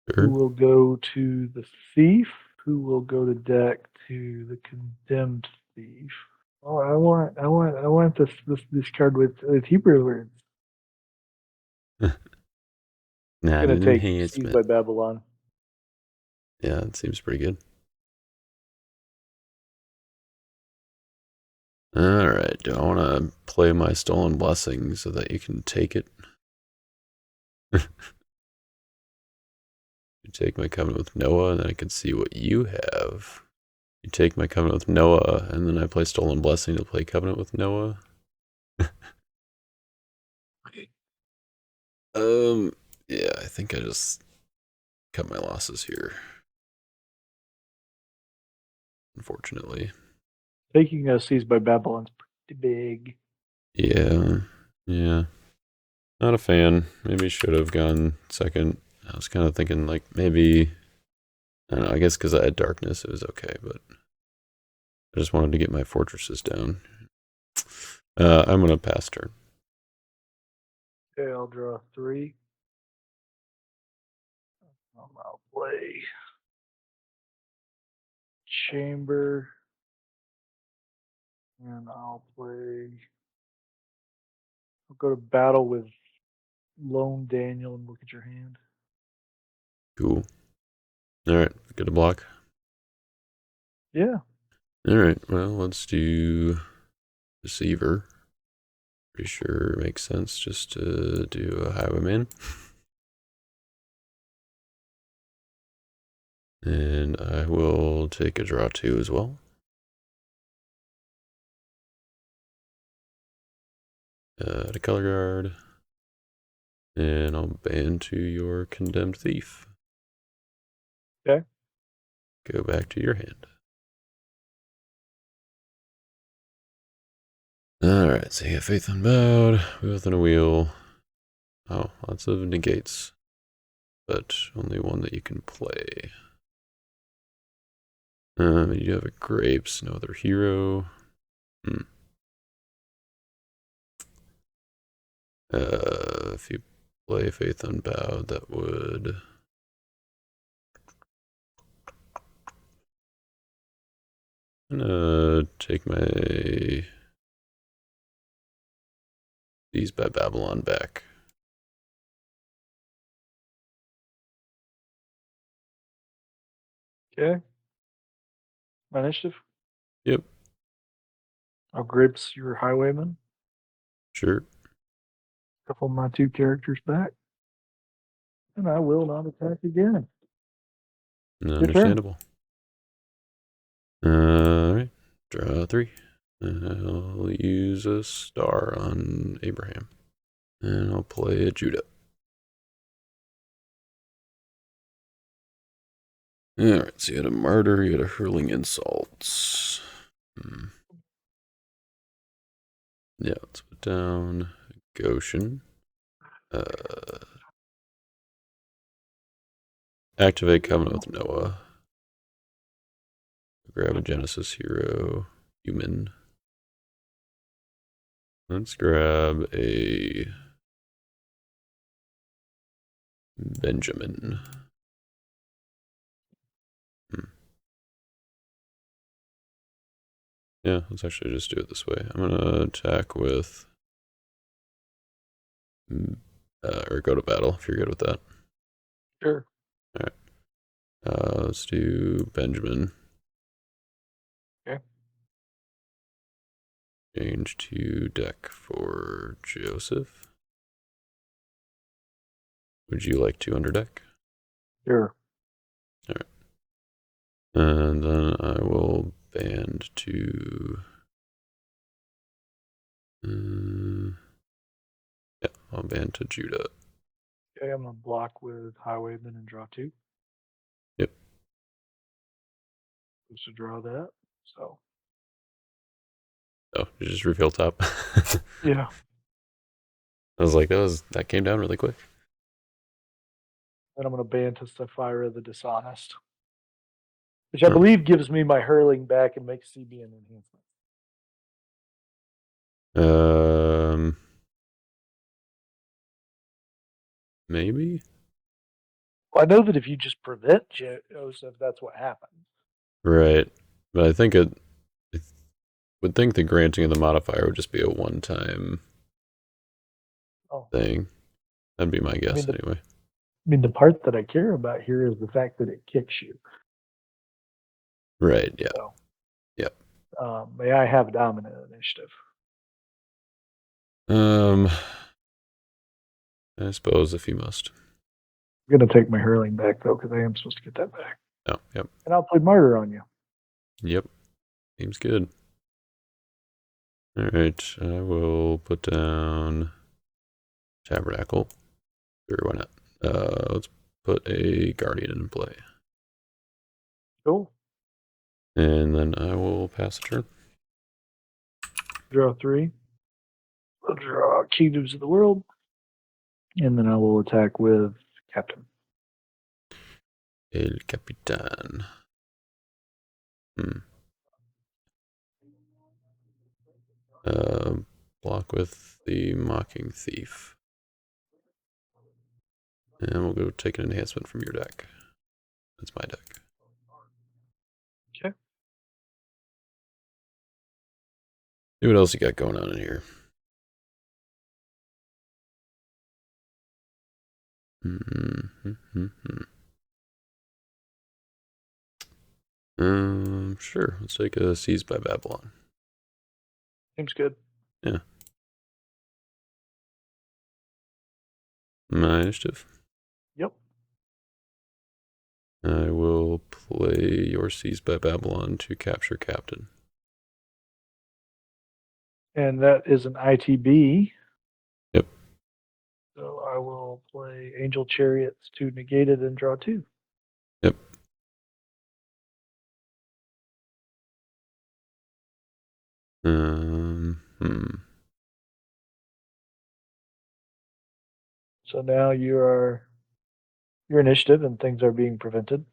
who Sure. will go to the Thief, who will go to deck to the Condemned Thief. Oh, I want this card with Hebrew words. Not Gonna an take Seized by enhancement. Babylon. Yeah, it seems pretty good. Alright, do I want to play my Stolen Blessing so that you can take it? You take my Covenant with Noah, and then I can see what you have. You take my Covenant with Noah, and then I play Stolen Blessing to play Covenant with Noah. Yeah, I think I just cut my losses here. Unfortunately. Taking Seized by Babylon's pretty big. Yeah, yeah. Not a fan. Maybe should have gone second. I was kind of thinking like maybe, I don't know, I guess because I had darkness it was okay, but I just wanted to get my fortresses down. I'm going to pass turn. Okay, I'll draw 3. I'll play Chamber. And I'll go to battle with Lone Daniel and look at your hand. Cool. Alright, get a block. Yeah. Alright, well, let's do Deceiver. Pretty sure it makes sense just to do a Highwayman. And I will take a draw 2 as well. To color guard. And I'll ban to your Condemned Thief. Okay. Go back to your hand. Alright, so you have Faith Unbowed, Wheel Within a Wheel. Oh, lots of negates. But only one that you can play. You have a Grapes, no other hero. If you play Faith Unbowed, that would... I'm gonna take my Thieves by Babylon back. Okay. My initiative. Yep, I'll grips your Highwayman. sure. Couple of my 2 characters back. And I will not attack again. Your turn. Understandable. Alright, draw 3. I'll use a star on Abraham. And I'll play a Judah. Alright, so you had a Martyr, you had a Hurling Insults. Yeah, let's put down Goshen. Activate Covenant with Noah. Grab a Genesis hero. Human. Let's grab a Benjamin. Yeah, let's actually just do it this way. I'm gonna attack with, or go to battle if you're good with that. Sure. All right. Let's do Benjamin. Okay. Change to deck for Joseph. Would you like to underdeck? Sure. All right. And then I will band to. Yeah, I'll band to Judah. Okay, I'm gonna block with Highwayman and draw 2. Yep. Supposed to draw that. So Oh, you just reveal top. yeah. I was like, that came down really quick. Then I'm gonna ban to Sapphira the Dishonest, which I Hmm. believe gives me my hurling back and makes CB an enhancement. Maybe. Well, I know that if you just prevent Joseph, that's what happens. Right, but I think I would think the granting of the modifier would just be a one-time thing. That'd be my guess anyway. I mean, the part that I care about here is the fact that it kicks you. Right. Yeah. So, Yep. May I have dominant initiative? I suppose if you must. I'm gonna take my hurling back though, because I am supposed to get that back. Oh, yep. And I'll play martyr on you. Yep. Seems good. All right. I will put down Tabernacle. Sure, why not? Let's put a Guardian in play. Cool. And then I will pass the turn. Draw 3. I'll draw Kingdoms of the World. And then I will attack with Captain. El Capitan. Block with the Mocking Thief. And we'll go take an enhancement from your deck. That's my deck. Okay. See what else you got going on in here. Sure. Let's take a Seized by Babylon. Seems good. Yeah. My initiative. Yep. I will play your Seized by Babylon to capture Captain. And that is an ITB. Yep. So I will play Angel Chariots to negate it and draw 2. Yep. So now you are your initiative and things are being prevented.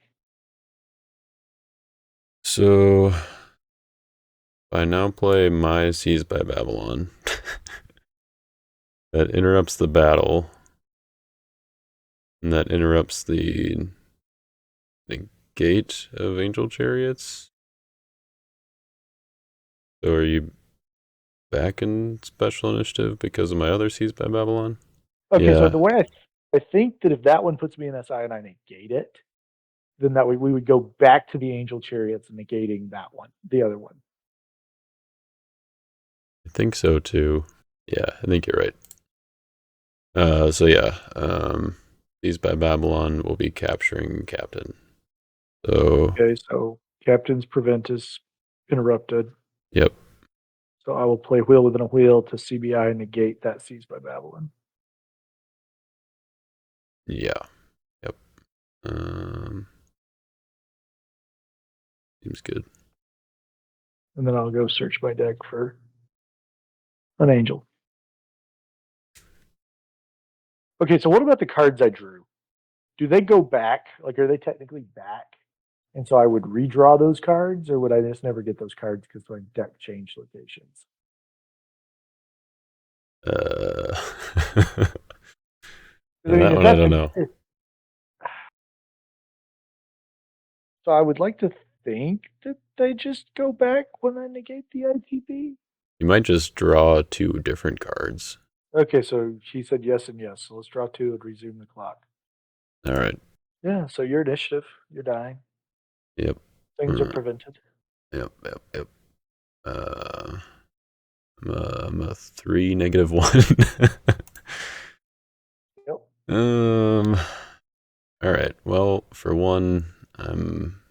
So I now play my Seized by Babylon. That interrupts the battle. And that interrupts the gate of Angel Chariots. So are you back in Special Initiative because of my other Seized by Babylon? Okay, so Yeah. the way I think that if that one puts me in SI and I negate it, then that way we would go back to the Angel Chariots and negating that one, the other one. I think so too. Yeah, I think you're right. So yeah, Seized by Babylon will be capturing Captain. So Okay, so Captain's Prevent is interrupted. Yep. So I will play Wheel Within a Wheel to CBI and negate that Seized by Babylon. Yeah. Yep. Seems good. And then I'll go search my deck for an Angel. Okay, so what about the cards I drew? Do they go back? Like, are they technically back? And so I would redraw those cards, or would I just never get those cards because my deck changed locations? I mean, That if one I that's don't know. so I would like to think that they just go back when I negate the ITB. You might just draw two different cards. Okay, so she said yes and yes. So let's draw 2 and resume the clock. All right. Yeah, so your initiative, you're dying. Yep. Things are prevented. Yep. I'm a 3 -1. Yep. All right. Well, for one, I'm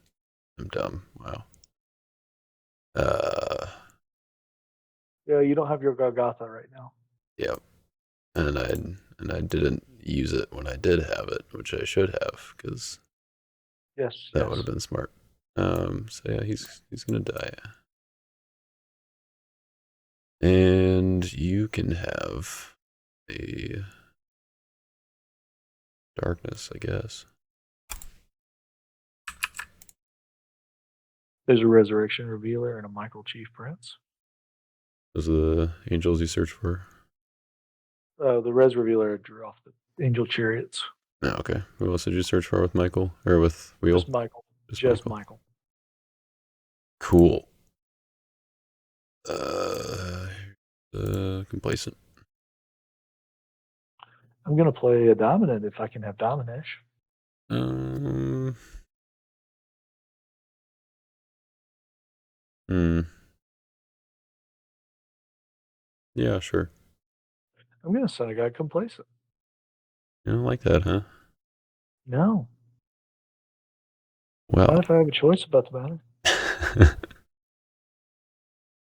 I'm dumb. Wow. Yeah, you don't have your Gargotha right now. Yep. And I didn't use it when I did have it, which I should have, because Yes, that would yes. have been smart. So yeah, he's gonna die. And you can have a darkness, I guess. There's a Resurrection Revealer and a Michael Chief Prince. Those are the angels you search for. The Res Revealer I drew off the Angel Chariots. Oh, okay. Who else did you search for with Michael or with Wheel? Just Michael. Just Just Michael. Michael. Cool. Complacent. I'm gonna play a Dominant if I can have Domination. Um. Hmm. Yeah, sure. I'm gonna send a guy Complacent. You don't like that, huh? No. Not Well, if I have a choice about the matter.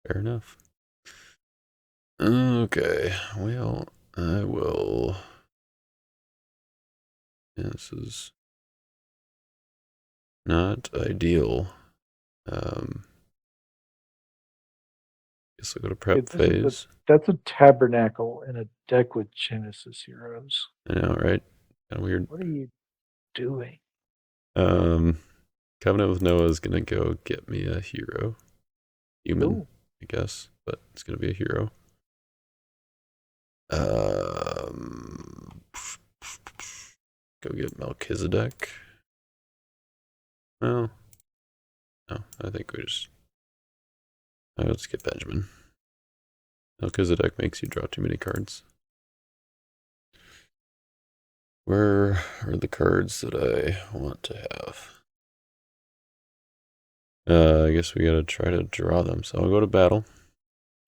fair enough. Okay. Well, I will. Yeah, this is not ideal. Guess I'll go to prep phase. That's a Tabernacle in a deck with Genesis heroes. I know, right? Kind of weird. What are you doing? Um, Covenant with Noah is gonna go get me a hero, human, Ooh. I guess, but it's gonna be a hero. Um, go get Melchizedek. Well, no, I think we just. Let's get Benjamin. Melchizedek makes you draw too many cards. Where are the cards that I want to have? I guess we gotta try to draw them. So I'll go to battle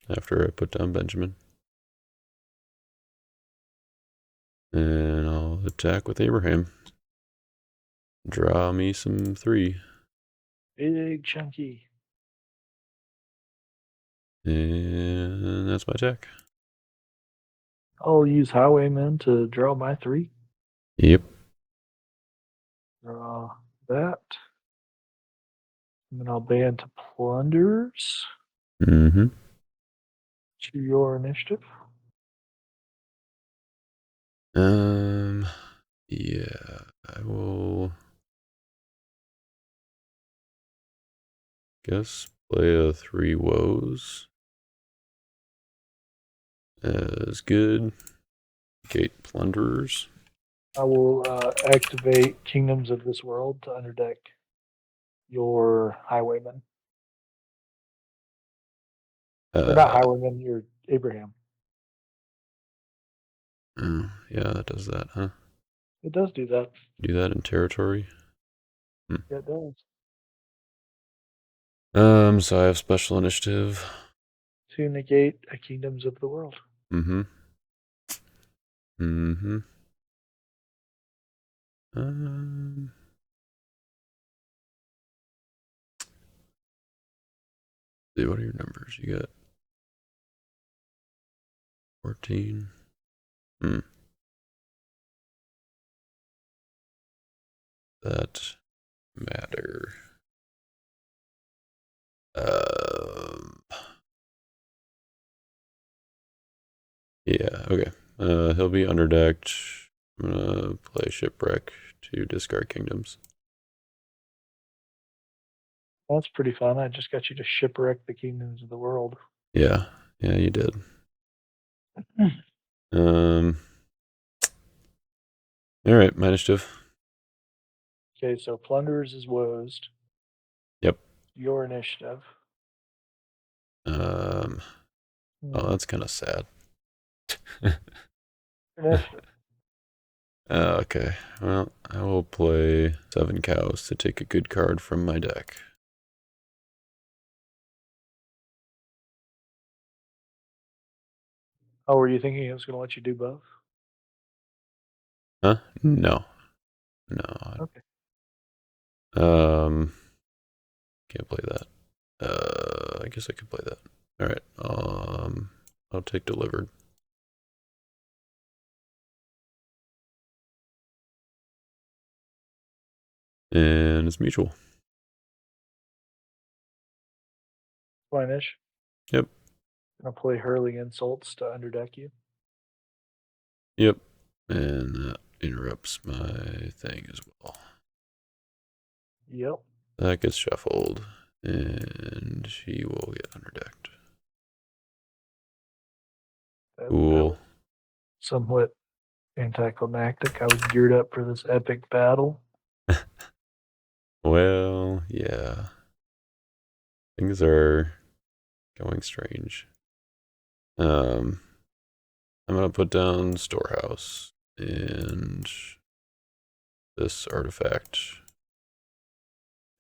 after I put down Benjamin. And I'll attack with Abraham. Draw me some 3. Big chunky. And that's my attack. I'll use Highwayman to draw my 3. Yep. Draw that. And then I'll ban to Plunders Mm-hmm. to your initiative. Yeah, I will guess play a 3 woes as good. Gate plunderers. I will activate Kingdoms of this World to underdeck your Highwayman. Or not Highwayman, your Abraham. Oh, yeah, that does that, huh? It does do that. Do that in territory. Yeah, it does. So I have special initiative. To negate a Kingdoms of the World. Mm-hmm. Mm-hmm. See, what are your numbers? You got 14. That matter. Yeah, okay. He'll be underdecked. I'm gonna play Shipwreck to discard kingdoms. That's pretty fun. I just got you to shipwreck the Kingdoms of the World. Yeah, you did. All right, my initiative. Okay, so Plunderers is Wozed. Yep. Your initiative. Oh, that's kind of sad. Initiative. Okay, well, I will play 7 cows to take a good card from my deck. Oh, were you thinking it was going to let you do both? Huh? No. No. Okay. Can't play that. I guess I could play that. All right. I'll take delivered. And it's mutual. Fine-ish. Yep. Gonna play hurling insults to underdeck you. Yep. And that interrupts my thing as well. Yep. That gets shuffled, and she will get underdecked. That Cool. was somewhat anticlimactic. I was geared up for this epic battle. Well, yeah. Things are going strange. I'm gonna put down storehouse and this artifact,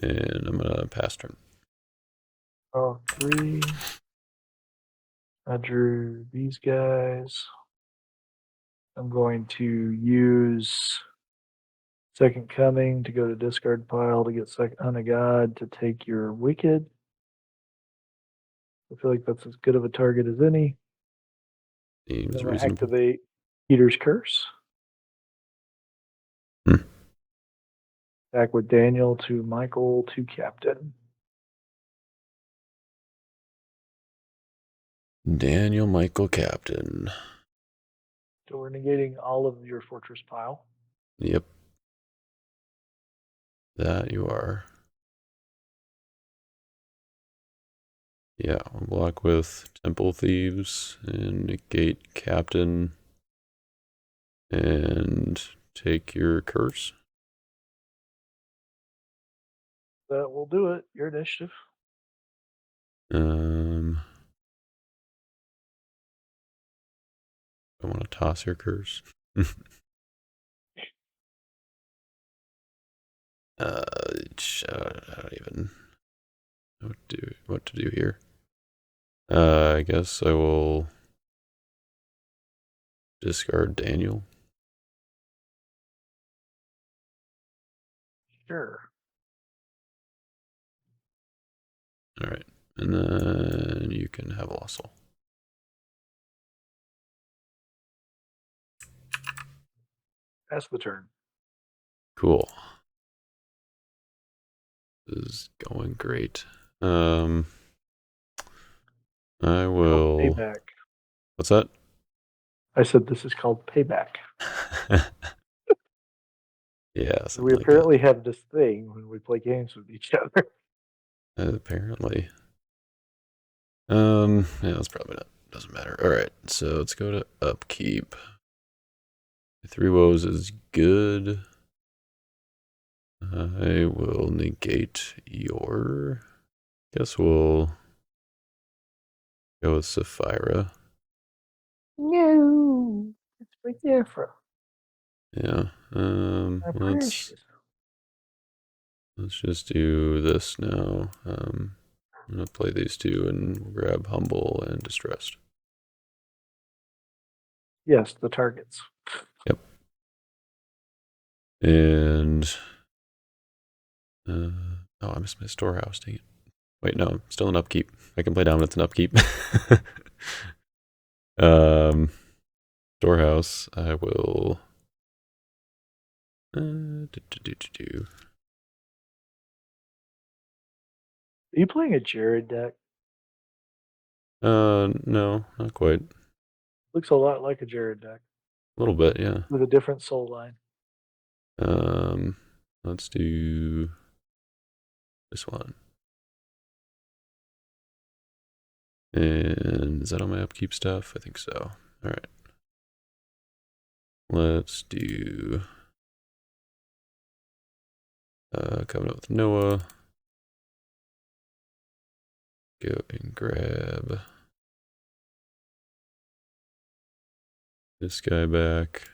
and I'm gonna pass turn. Oh, 3. I drew these guys. I'm going to use Second Coming to go to discard pile to get Second on a God to take your Wicked. I feel like that's as good of a target as any. Seems I'm going to reasonable. activate Peter's Curse. Back with Daniel to Michael to Captain. Daniel Michael Captain. So we're negating all of your fortress pile. Yep. That you are. Yeah, I'll block with Temple Thieves and negate Captain and take your curse. That will do it. Your initiative. I want to toss your curse. I don't even know what to do here. I guess I will discard Daniel. Sure. All right, and then you can have Lossel. Pass the turn. Cool. This is going great. I will. Payback. What's that? I said this is called payback. Yeah, We like apparently have this thing when we play games with each other. apparently. Yeah, that's probably not. Doesn't matter. All right, so let's go to upkeep. 3 woes is good. I will negate your. Guess we'll go with Sapphira. No, it's right there for Yeah. Let's just do this now. I'm gonna play these two and grab Humble and Distressed. Yes, the targets. Yep. And oh, I missed my storehouse. Dang it. Wait, no, I'm still in upkeep. I can play Dominance and upkeep. Storehouse. I will. Are you playing a Jared deck? No, not quite. Looks a lot like a Jared deck. A little bit, yeah. With a different soul line. Let's do this one. And is that on my upkeep stuff? I think so. All right. Let's do Covenant with Noah. Go and grab this guy back.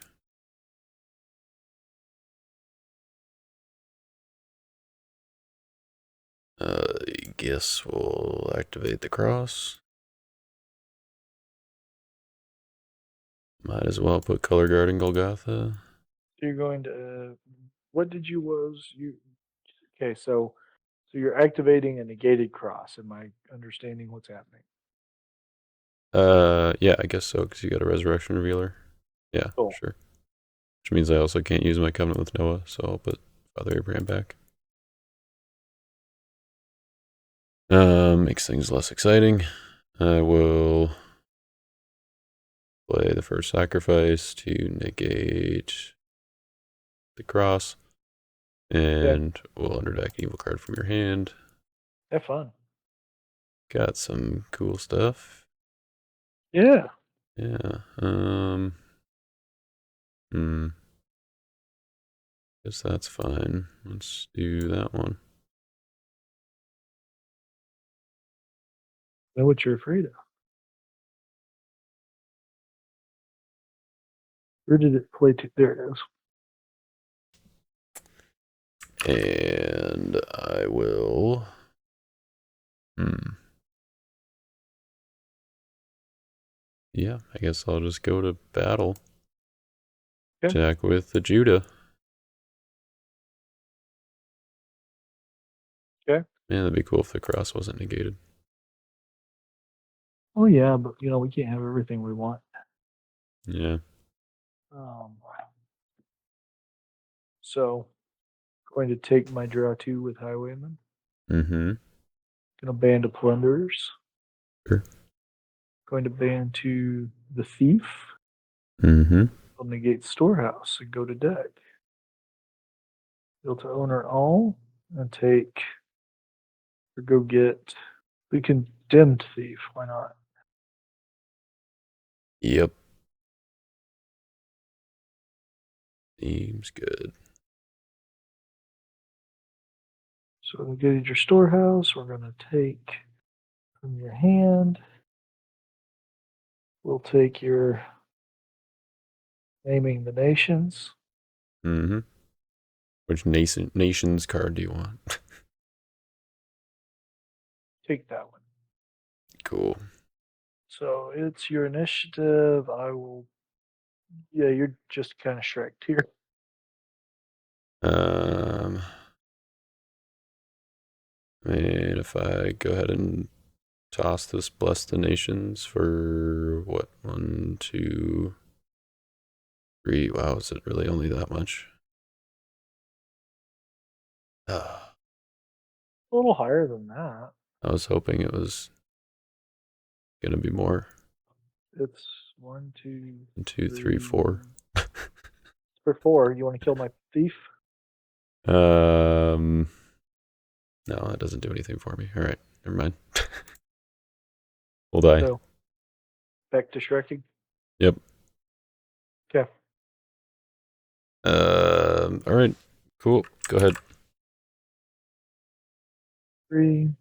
I guess we'll activate the cross. Might as well put Color Guard in Golgotha. So you're going to what did you was you okay, so So you're activating a negated cross. Am I understanding what's happening? Yeah, I guess so, because you got a Resurrection Revealer. Yeah, Cool. sure. Which means I also can't use my Covenant with Noah, so I'll put Father Abraham back. Makes things less exciting. I will play the first sacrifice to negate the cross, and we'll underdeck an evil card from your hand. Have fun. Got some cool stuff. Yeah. Yeah. Guess that's fine. Let's do that one. Know what you're afraid of. Where did it play to? There it is. And I will. Yeah, I guess I'll just go to battle. Okay. Attack with the Judah. Okay. Man, that'd be cool if the cross wasn't negated. Oh yeah, but we can't have everything we want. Yeah. So going to take my draw 2 with Highwayman. Mm-hmm. Gonna ban to Plunderers. Sure. Going to ban to the Thief. Mm-hmm. I'll negate Storehouse and go to deck. Build to owner all and take or go get the Condemned Thief. Why not? Yep. Seems good. So negate your Storehouse. We're gonna take from your hand. We'll take your Naming the Nations. Mm-hmm. Which nations card do you want? Take that one. Cool. So it's your initiative. Yeah, you're just kind of shreked here. And if I go ahead and toss this Bless the Nations for what? 1, 2, 3. Wow, is it really only that much? I A little higher than that. was hoping it was gonna be more. It's 1, 2, 1, 2, 3, 4. for 4. You want to kill my thief? No, that doesn't do anything for me. All right, never mind. We'll die. So back to shrekking. Yep. Okay. All right. Cool. Go ahead. 3.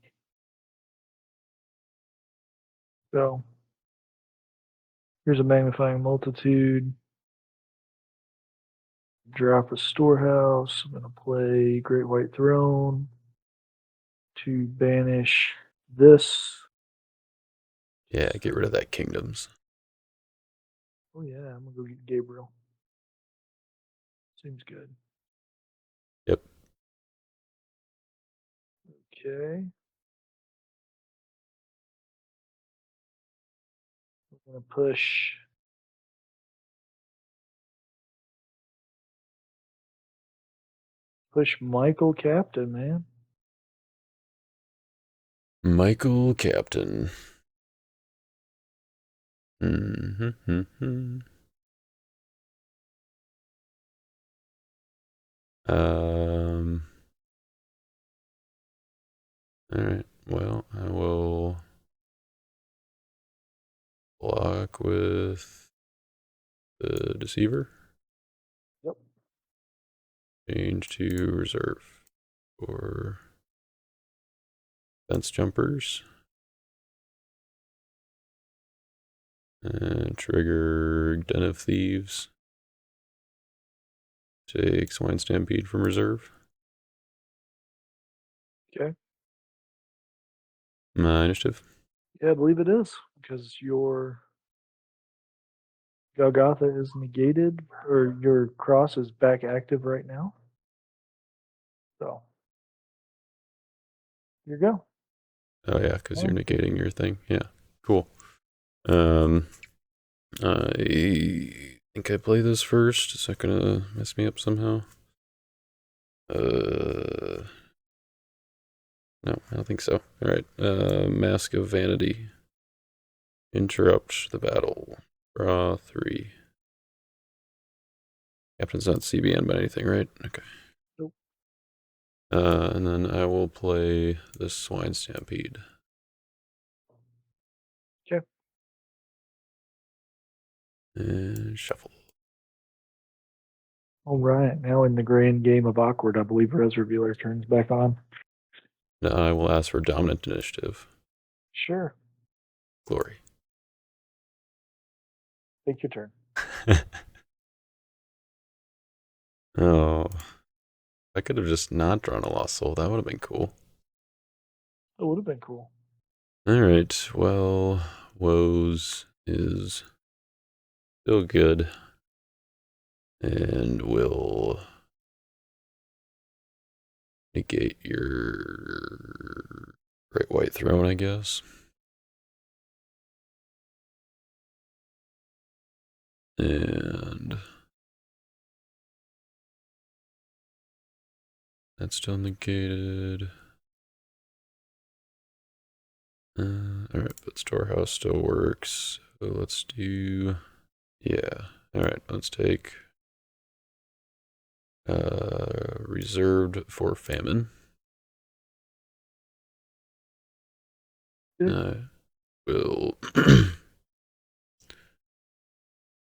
So here's a magnifying multitude. Drop a storehouse. I'm gonna play Great White Throne to banish this. Yeah, get rid of that kingdoms. Oh yeah, I'm gonna go get Gabriel. Seems good. Yep. Okay. I'm gonna push Michael Captain, man. Michael Captain. Mm-hmm. All right. Well, I will block with the Deceiver. Yep. Change to reserve for fence jumpers. And trigger Den of Thieves. Take Swine Stampede from reserve. Okay. My initiative. Yeah, I believe it is because your Golgotha is negated, or your cross is back active right now. So you go. Oh yeah, because you're Oh, negating your thing. Yeah, cool. Um, I think I play this first. Is that gonna mess me up somehow? No, I don't think so. All right. Mask of Vanity. Interrupt the battle. Draw 3. Captain's not CBN by anything, right? Okay. nope. And then I will play this Swine Stampede. Okay. And shuffle. All right. Now in the grand game of awkward, I believe Res Revealer turns back on. Now I will ask for Dominant Initiative. Sure. Glory. Take your turn. Oh, I could have just not drawn a Lost Soul. That would have been cool. It would have been cool. All right. Well, Woes is still good. And will negate your Great White Throne, I guess. And that's still negated. Alright, but Storehouse still works. So let's do. Yeah. Alright, let's take Reserved for Famine. Good. I will.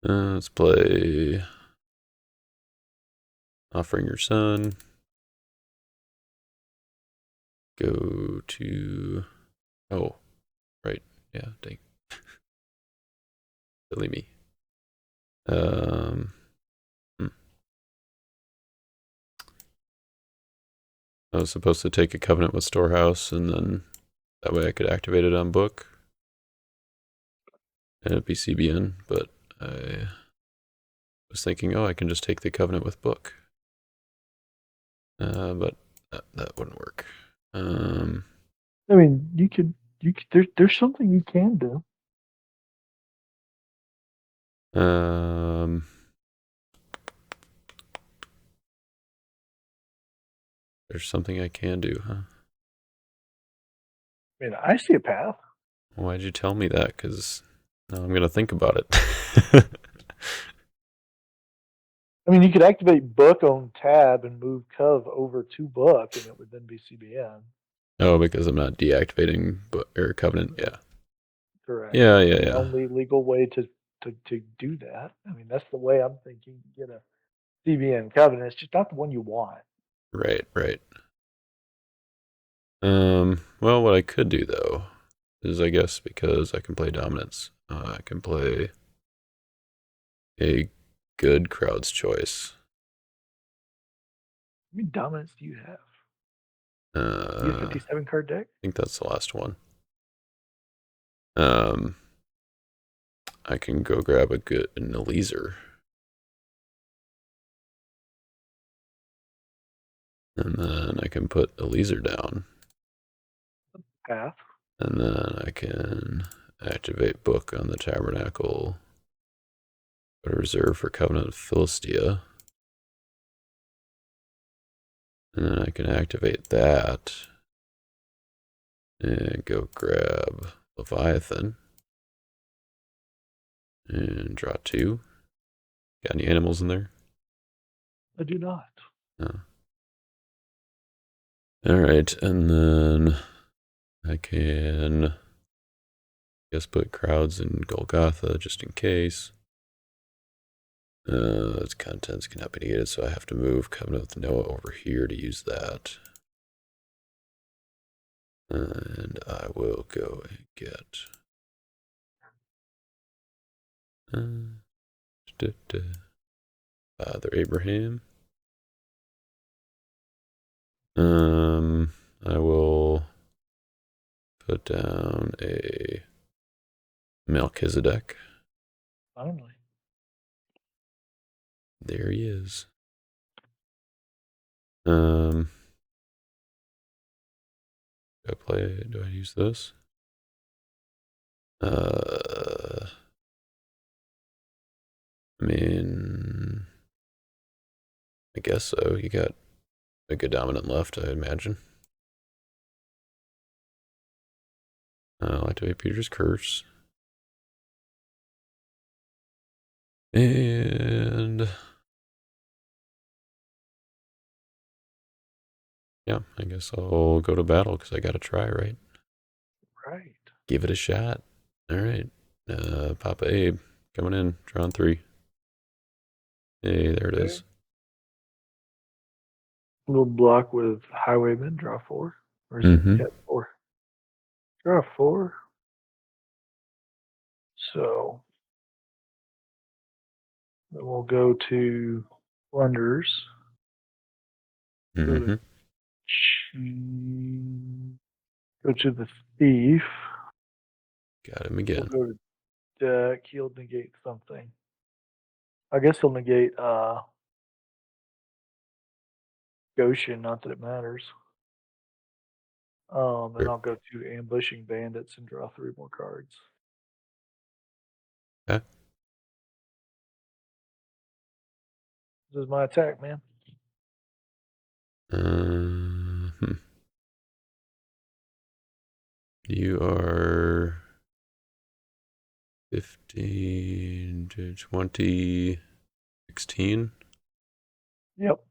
Let's play Offering Your Son. Go to. Oh, right. Yeah, dang. Silly me. Hmm. I was supposed to take a covenant with Storehouse, and then that way I could activate it on book, and it'd be CBN, but I was thinking, oh, I can just take the covenant with book. But that wouldn't work. I mean, you could, there's something you can do. Um, there's something I can do, huh? I mean, I see a path. Why'd you tell me that? Because now I'm gonna think about it. I mean, you could activate book on tab and move Cov over to book, and it would then be CBN. Oh, because I'm not deactivating book or covenant. Yeah, Correct. yeah, That's yeah, the yeah. only legal way to do that. I mean, that's the way I'm thinking. You get a CBN covenant. It's just not the one you want. Right, right. Well, what I could do though is, I guess, because I can play dominance, I can play a good crowd's choice. How many dominants do you have? You have I 57 card deck? think that's the last one. Um, I can go grab an Eliezer, and then I can put Eliezer down, Path. and then I can activate book on the tabernacle, put a reserve for Covenant of Philistia, and then I can activate that and go grab Leviathan and draw 2. Got any animals in there? I do not. No. All right, and then I can, I guess, put crowds in Golgotha just in case. Its contents cannot be negated, so I have to move Covenant with Noah over here to use that. And I will go and get Father Abraham. I will put down a Melchizedek. Finally. There he is. Um, Do I use this? I mean, I guess so. You got a good dominant left, I imagine. I'll activate Peter's Curse. And yeah, I guess I'll go to battle because I got to try, right? Right. Give it a shot. All right. Papa Abe coming in. Drawing 3. Hey, there it Okay. is. We'll block with Highwayman, draw 4. Or is it Mm-hmm. 4? Draw 4. So then we'll go to Wanderers. Mm-hmm. Go to the Thief. Got him We'll again. go to deck. He'll negate something. I guess he'll negate Goshen, not that it matters. And Sure. I'll go to Ambushing Bandits and draw 3 more cards. Okay. This is my attack, man. You are 15 to 20, 16. Yep.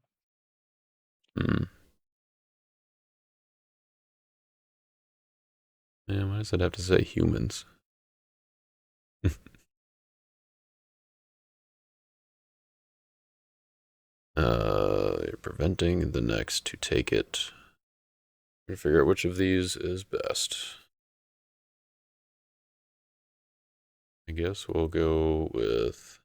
Man, why does it have to say humans? You're preventing the next to take it. I'm gonna figure out which of these is best. I guess we'll go with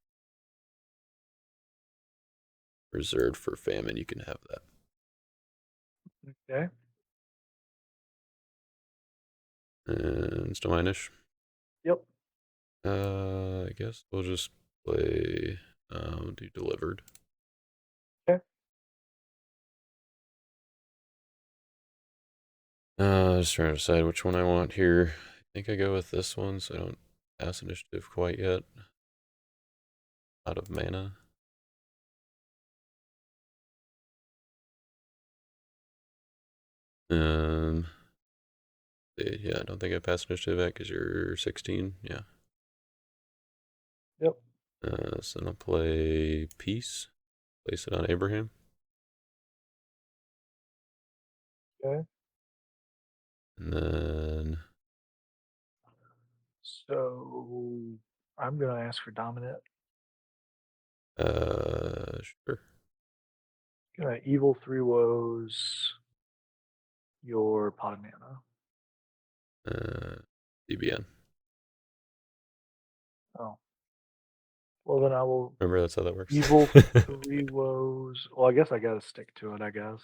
reserved for famine. You can have that. Okay. And still mine-ish. Yep. I guess we'll just play do delivered. Okay. Just trying to decide which one I want here. I think I go with this one so I don't pass initiative quite yet. Out of mana. Yeah, I don't think I passed initiative yet because you're 16. Yeah. Yep. So then I'll play Peace. Place it on Abraham. Okay. And then So I'm gonna ask for Dominant. sure. Gonna evil 3 woes your pot of mana. DBN. Oh. Well then I will Remember that's how that works. evil 3 woes. Well, I guess I gotta stick to it, I guess.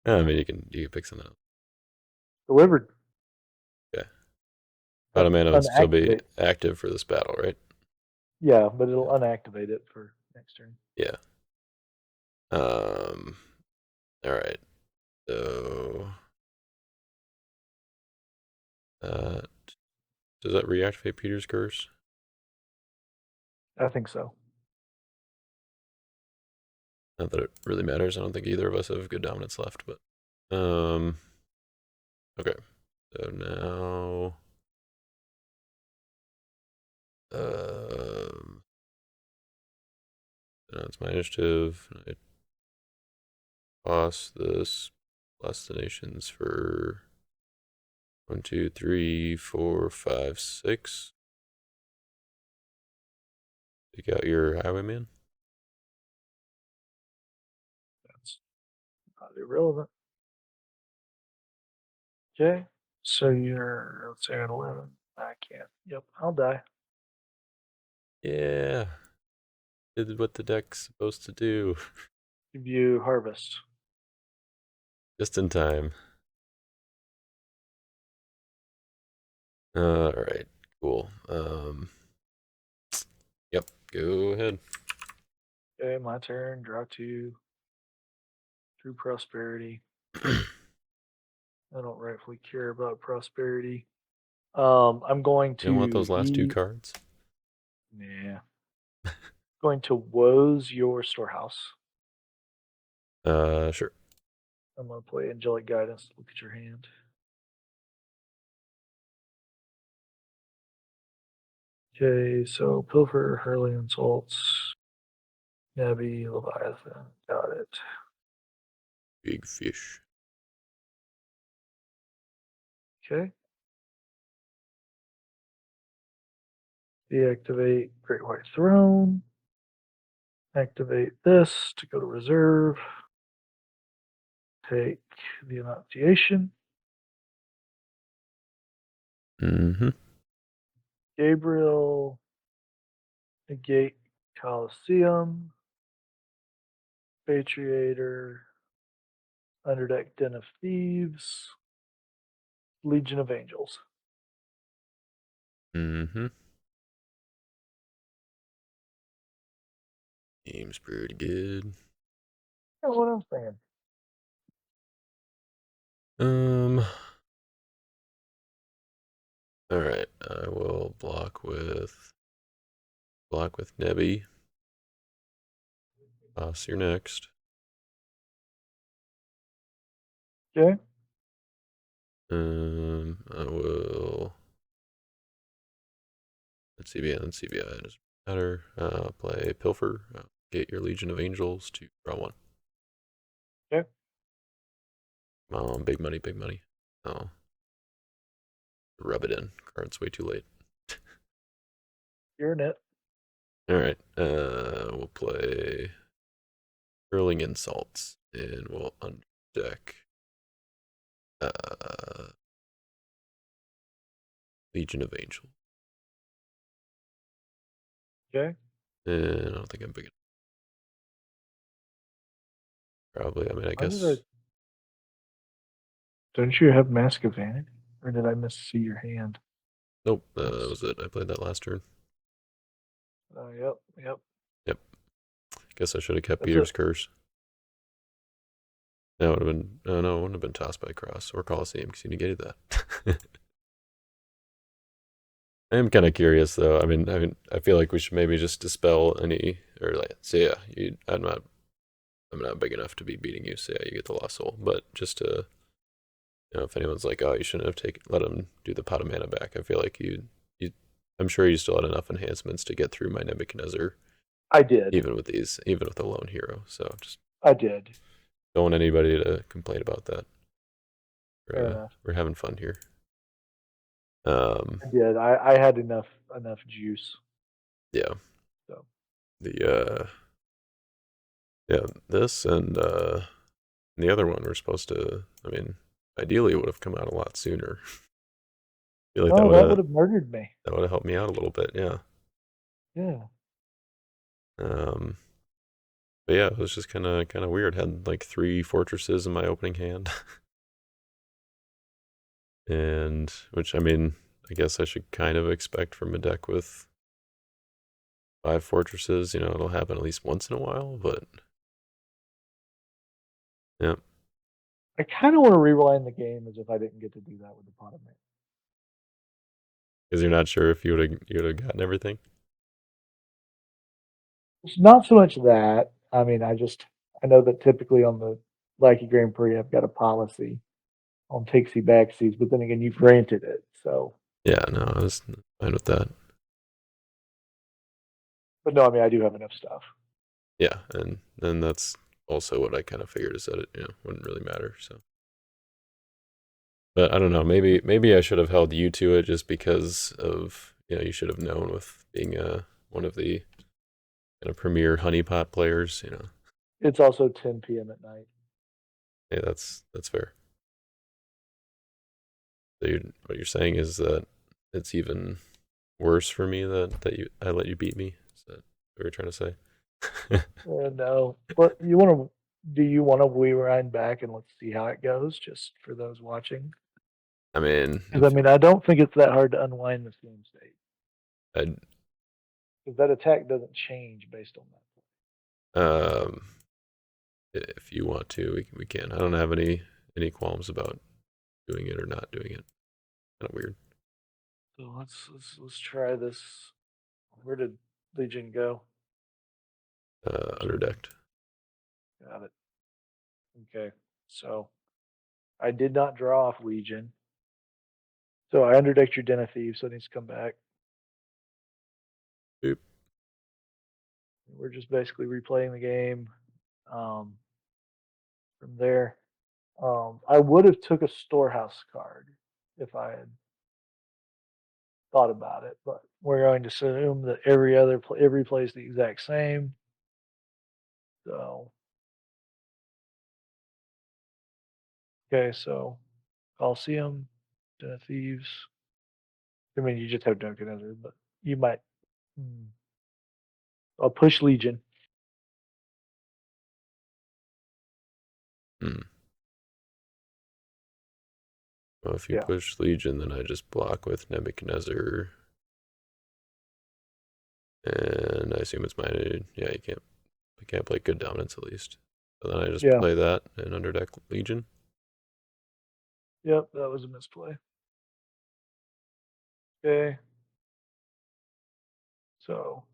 I mean, you can pick something else. Delivered. Okay. Pot of mana would still be Unactivate. active for this battle, right? Yeah, but it'll Yeah. unactivate it for next turn. Yeah. All right. So does that reactivate Peter's curse? I think so. Not that it really matters. I don't think either of us have good dominance left, but okay. So now now it's my initiative. I toss this plus the nations for 1, 2, 3, 4, 5, 6. Take out your highwayman. That's not irrelevant. Okay. So you're, let's say at 11. I can't. Yep, I'll die. Yeah. Did what the deck's supposed to do. Give you harvest. Just in time. All right. Cool. Yep. Go ahead. Okay, my turn. Draw 2. Through prosperity. I don't rightfully care about prosperity. I'm going You don't want to those last two cards? nah. Going to woes your storehouse. Sure. I'm gonna play angelic guidance. Look at your hand. Okay, so pilfer, hurling insults, Nebby, Leviathan. Got it. Big fish. Okay. Deactivate Great White Throne. Activate this to go to reserve. Take the Annunciation. Mm-hmm. Gabriel. Negate Coliseum. Patriator. Underdeck Den of Thieves. Legion of Angels. Mm-hmm. Game's pretty good. That's what I'm saying. All right. I will block with Nebby. Boss, you're next. Okay. I will. Let's CBI. It doesn't matter. Play Pilfer. Get your Legion of Angels to draw one. Okay. Come on, big money, big money. Oh, rub it in. Card's way too late. You're in it. All right. We'll play Hurling Insults, and we'll undeck Legion of Angels. Okay. And I don't think I'm big enough. Probably. I mean, I Why did guess. Don't you have Mask of Vanity? Or did I miss see your hand? Nope. That was it. I played that last turn. Yep. Yep. Guess I should have kept That's it. Peter's Curse. That would have been. Oh no, it wouldn't have been tossed by Cross or Coliseum because you negated that. I am kind of curious though. I mean, I feel like we should maybe just dispel any or like say, yeah, I'm not big enough to be beating you. So yeah, you get the lost soul. But just to, if anyone's like, oh, you shouldn't have let him do the pot of mana back. I feel like I'm sure you still had enough enhancements to get through my Nebuchadnezzar, I did. even with a lone hero. So just I did. don't want anybody to complain about that. Fair enough. We're having fun here. I did. I had enough juice. Yeah. So The yeah, this and the other one were supposed to. I mean, ideally, it would have come out a lot sooner. I feel like oh, that would have murdered me. that would have helped me out a little bit. Yeah. Yeah. Um. But yeah, it was just kind of weird. Had like 3 fortresses in my opening hand, and which I mean, I guess I should kind of expect from a deck with 5 fortresses. It'll happen at least once in a while. But yeah, I kind of want to rewind the game as if I didn't get to do that with the pot of mana. because you're not sure if you would have gotten everything. It's not so much that. I mean, I know that typically on the Lackey Grand Prix, I've got a policy on takesy backsies, but then again, you've granted it. So, Yeah, no, I was fine with that. but no, I mean, I do have enough stuff. Yeah, and that's also what I kind of figured is that it wouldn't really matter. So, but I don't know. Maybe I should have held you to it just because of you should have known with being one of the kind of premier honeypot players. It's also 10 p.m. at night. Yeah, that's fair. So what you're saying is that it's even worse for me that I let you beat me. Is that what you're trying to say? No, but do you want to rewind back and let's see how it goes, just for those watching? I mean, Because I mean, I don't think it's that hard to unwind this game state. I Because that attack doesn't change based on that. if you want to, we can. I don't have any qualms about doing it or not doing it. Kind of weird. So let's try this. Where did Legion go? Underdecked. Got it. Okay, so I did not draw off Legion. So I underdecked your Den of Thieves, so it needs to come back. Boop. We're just basically replaying the game from there. I would have took a storehouse card if I had thought about it, but we're going to assume that every play is the exact same. So okay, so Coliseum, Den of Thieves. I mean, you just have Nebuchadnezzar, but you might. I'll push Legion. Hmm. Well, if you Yeah. push Legion, then I just block with Nebuchadnezzar. And I assume it's mine. Yeah, I can't play good dominance at least. So then I just Yeah. play that and underdeck Legion. Yep, that was a misplay. Okay. So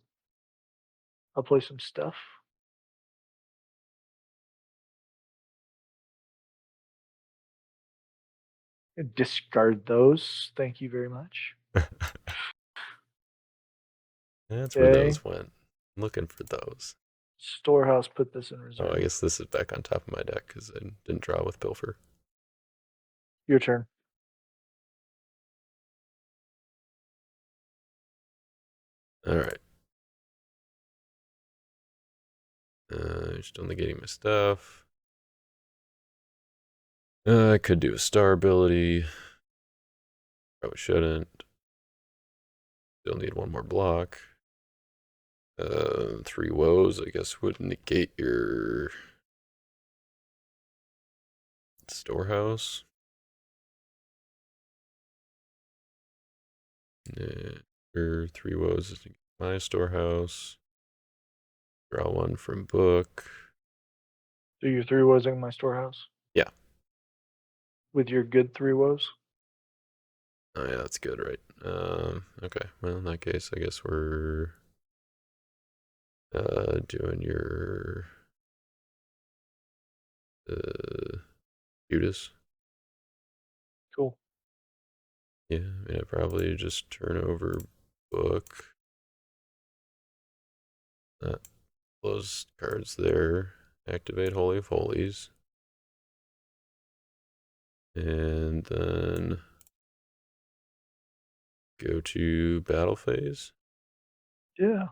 I'll play some stuff. And discard those. Thank you very much. That's where Okay. those went. I'm looking for those. Storehouse, put this in Oh, I reserve. guess this is back on top of my deck because I didn't draw with Pilfer. Your turn. All right. Still negating my stuff. I could do a star ability. Probably shouldn't. Still need one more block. 3 woes, I guess, would negate your storehouse. Or 3 woes is my storehouse. Draw one from book. So your 3 woes in my storehouse? Yeah. With your good 3 woes? Oh yeah, that's good, right? Okay. Well, in that case, I guess we're doing your Judas. Cool. Yeah, I mean, I probably just turn over book. Those cards there. Activate Holy of Holies. And then go to battle phase. Yeah.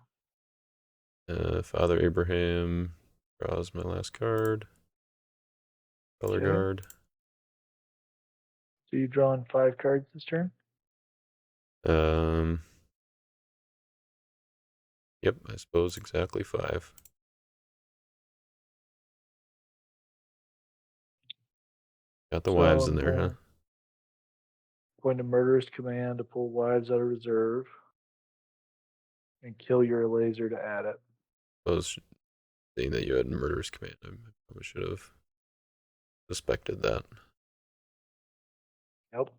Father Abraham draws my last card. Color Okay. guard. So you've drawn 5 cards this turn? Yep, I suppose exactly 5. Got the So wives in I'm there, huh? going to Murderous Command to pull wives out of reserve and kill your laser to add it. Suppose seeing that you had murderous command, I probably should have suspected that. Yep.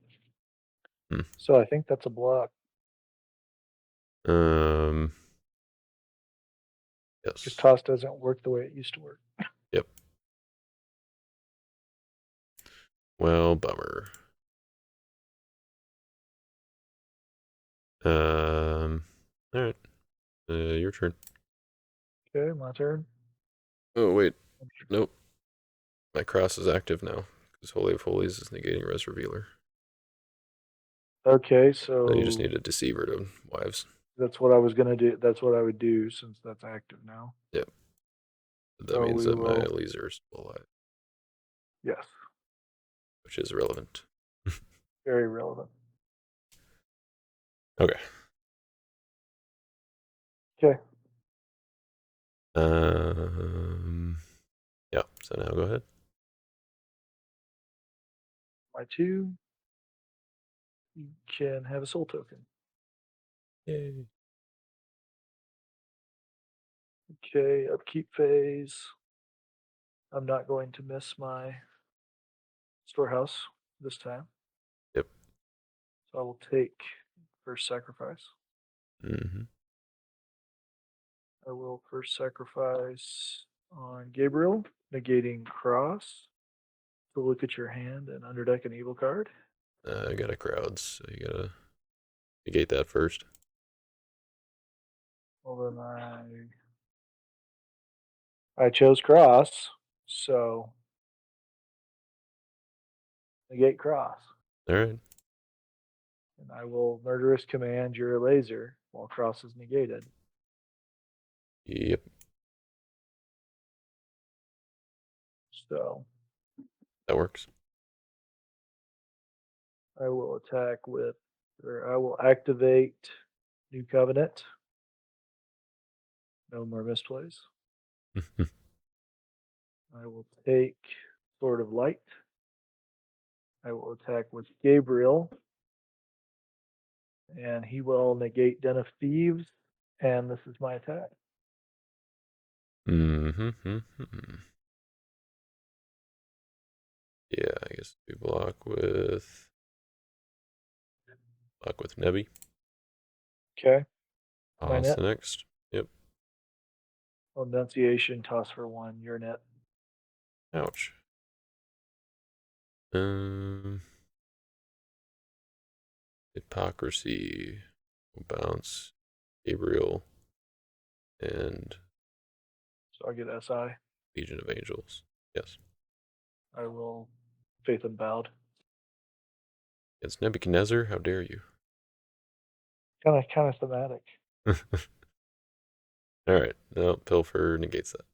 Hmm. So I think that's a block. Because Yes. toss doesn't work the way it used to work. Yep. Well, bummer. All right. Your turn. Okay, my turn. Oh wait, nope. My cross is active now because Holy of Holies is negating Res Revealer. Okay, So you just so need a Deceiver to wives. that's what I was gonna do. That's what I would do since that's active now. Yep. That So means we that my will. laser is still alive, Yes, which is relevant. very relevant. Okay. Okay, Yeah. So now go ahead. my 2. You can have a soul token. Yay. Okay, upkeep phase. I'm not going to miss my storehouse. this time. Yep. So I will take first sacrifice. Mm-hmm. I will first sacrifice on Gabriel, negating cross. So look at your hand and underdeck an evil card. I got a crowd, so you gotta negate that first. Well, then I chose cross, so negate cross. All right. And I will murderous command your laser while cross is negated. Yep. So That works. I will attack with, or I will activate New Covenant. No more misplays. I will take Sword of Light. I will attack with Gabriel. And he will negate Den of Thieves. And this is my attack. Mm-hmm. Yeah, I guess we block with Nebby. Okay. My Toss net. the next. Yep. Enunciation, toss for one. Your net. Ouch. Hypocrisy will bounce Gabriel and So I get SI. Legion of Angels. Yes. I will Faith Unbowed. Against Nebuchadnezzar, how dare you? Kind of thematic. All right. No, Pilfer negates that.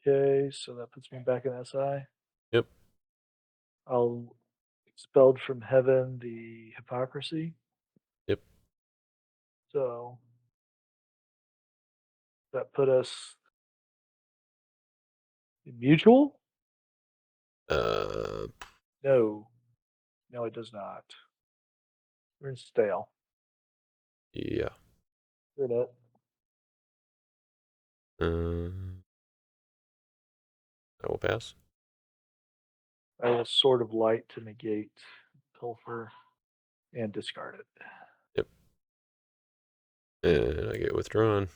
Okay, so that puts me back in SI. Yep. I'll expelled from heaven the hypocrisy. Yep. So that put us in mutual? Uh, No. No, it does not. We're in stale. yeah. We're in it. I will pass. I will Sword of Light to negate Pilfer and discard it. Yep. And I get withdrawn.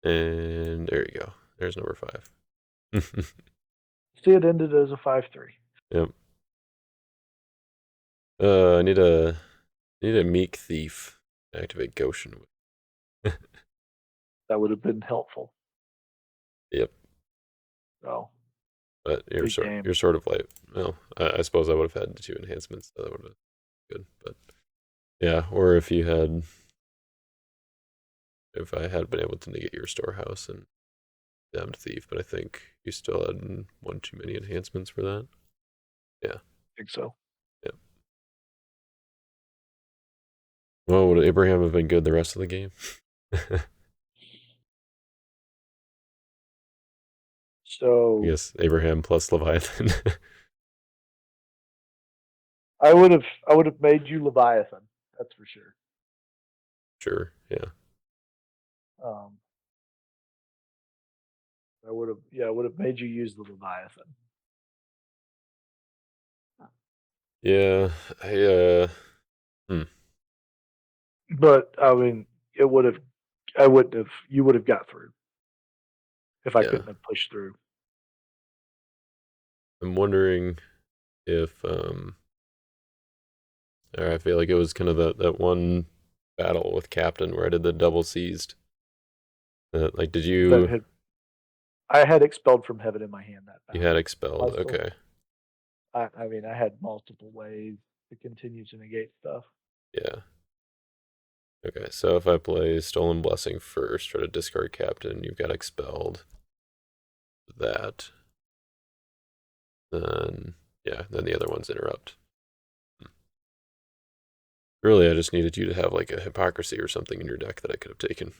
And there you go. There's number 5. See, it ended as a 5/3. Yep. I need a meek thief. Activate Goshen. That would have been helpful. Yep. So, But you're big game. sort of like, well, I suppose I would have had 2 enhancements, so that would have been good. But yeah, or if I had been able to negate your storehouse and damned thief, but I think you still had 1 too many enhancements for that. Yeah. I think so. Yep. Well, would Abraham have been good the rest of the game? So Yes, Abraham plus Leviathan. I would have made you Leviathan. That's for sure. Sure, yeah. Um, I would have made you use the Leviathan. Yeah, But I mean, it would have. I wouldn't have. You would have got through if I yeah. couldn't have pushed through. I'm wondering if or I feel like it was kind of that one battle with Captain where I did the double seized. Like, did That you had I had expelled from heaven in my hand that you battle. had expelled? Okay, I mean, I had multiple ways to continue to negate stuff. yeah. Okay, so if I play Stolen Blessing first, try to discard Captain, you've got expelled. That, then yeah, then the other ones interrupt. Really, I just needed you to have like a hypocrisy or something in your deck that I could have taken.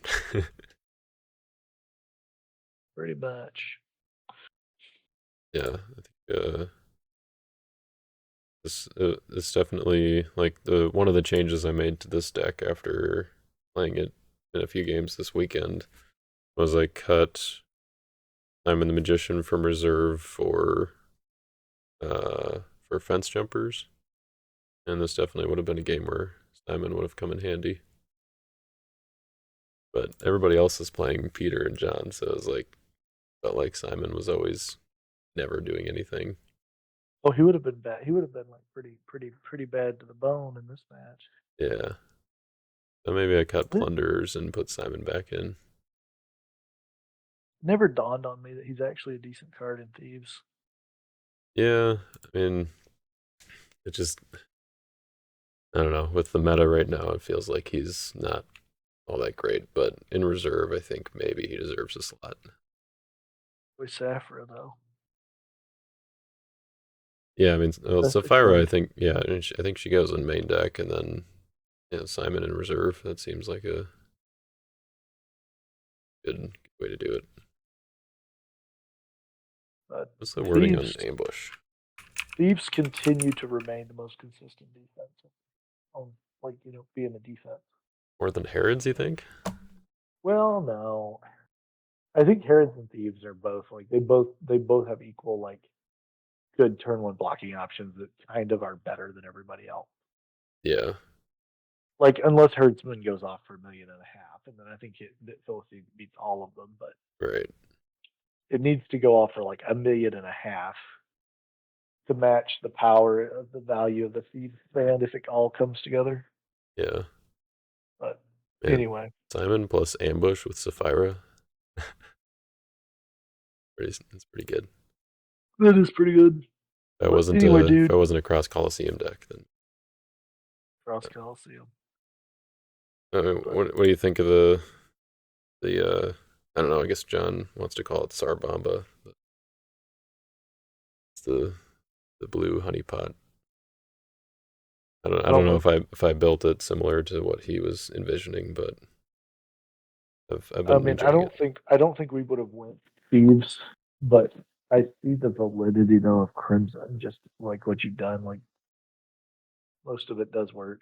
Pretty much. Yeah, I think this definitely like the one of the changes I made to this deck after playing it in a few games this weekend was I cut I'm in the Magician from reserve for for fence jumpers, and this definitely would have been a game where Simon would have come in handy. But everybody else is playing Peter and John, so it was like felt like Simon was always never doing anything. Oh, he would have been bad. He would have been like pretty bad to the bone in this match. Yeah. So maybe I cut It plunderers and put Simon back in. never dawned on me that he's actually a decent card in Thieves. Yeah, I mean, it just I don't know. With the meta right now, it feels like he's not all that great. But in reserve, I think maybe he deserves a slot. With Safra though, Yeah, I mean, that's the Sapphira, I card. think, yeah, I think she goes in main deck, and then Simon in reserve. That seems like a good way to do it. But What's the wording on Thieves ambush? Thieves continue to remain the most consistent defense on like being a defense. More than Herod's, you think? Well, no. I think Herons and Thieves are both like they both have equal like good turn one blocking options that kind of are better than everybody else. Yeah, Like unless Herdsman goes off for 1.5 million, and then I think that Philistine beats all of them, but right. it needs to go off for like 1.5 million to match the power of the value of the Thieves band if it all comes together. Yeah, But man. anyway, Simon plus ambush with Sapphira. It's pretty good. that is pretty good. But anyway, If I dude, wasn't a cross Coliseum deck, then Cross Coliseum. But what do you think of the I don't know. I guess John wants to call it Sarbamba. But it's the blue honeypot. I I don't don't know know. if I built it similar to what he was envisioning, but I've I been mean, enjoying it. I don't think we would have went Thieves, but I see the validity though of Crimson. Just like what you've done, like most of it does work.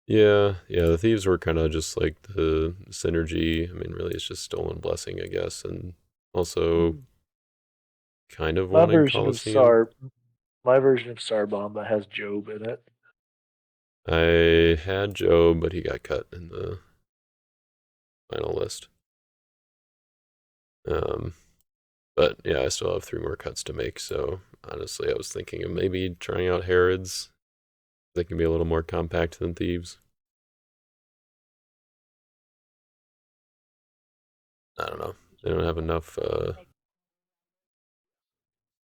Yeah, yeah. The thieves were kind of just like the synergy. I mean, really, it's just stolen blessing, I guess, and also Mm. kind of My wanting version of Coliseum. Sar, my version of Sarbamba has Job in it. I had Joe, but he got cut in the final list. Um, but yeah, I still have 3 more cuts to make. So honestly, I was thinking of maybe trying out Herod's. They can be a little more compact than Thieves. I don't know. They don't have enough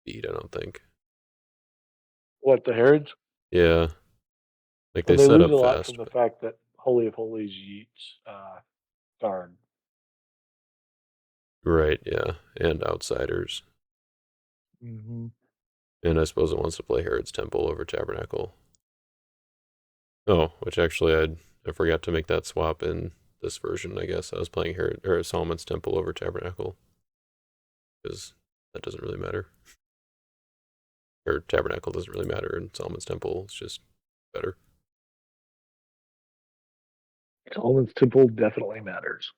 speed, I don't think. What the Herods? Yeah, like they And they set lose a up lot fast, from the but fact that Holy of Holies yeets Guard. right, yeah, and outsiders. Mm-hmm. And I suppose it wants to play Herod's Temple over Tabernacle. Oh, which actually I forgot to make that swap in this version. I guess I was playing Herod or Solomon's Temple over Tabernacle because that doesn't really matter. Or Tabernacle doesn't really matter, and Solomon's Temple is just better. Solomon's Temple definitely matters.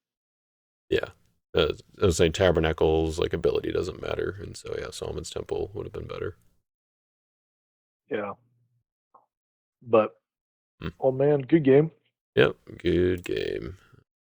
Yeah. I was saying Tabernacle's like ability doesn't matter, and so yeah, Solomon's Temple would have been better. Yeah. But Hmm. oh man, good game. Yep, good game.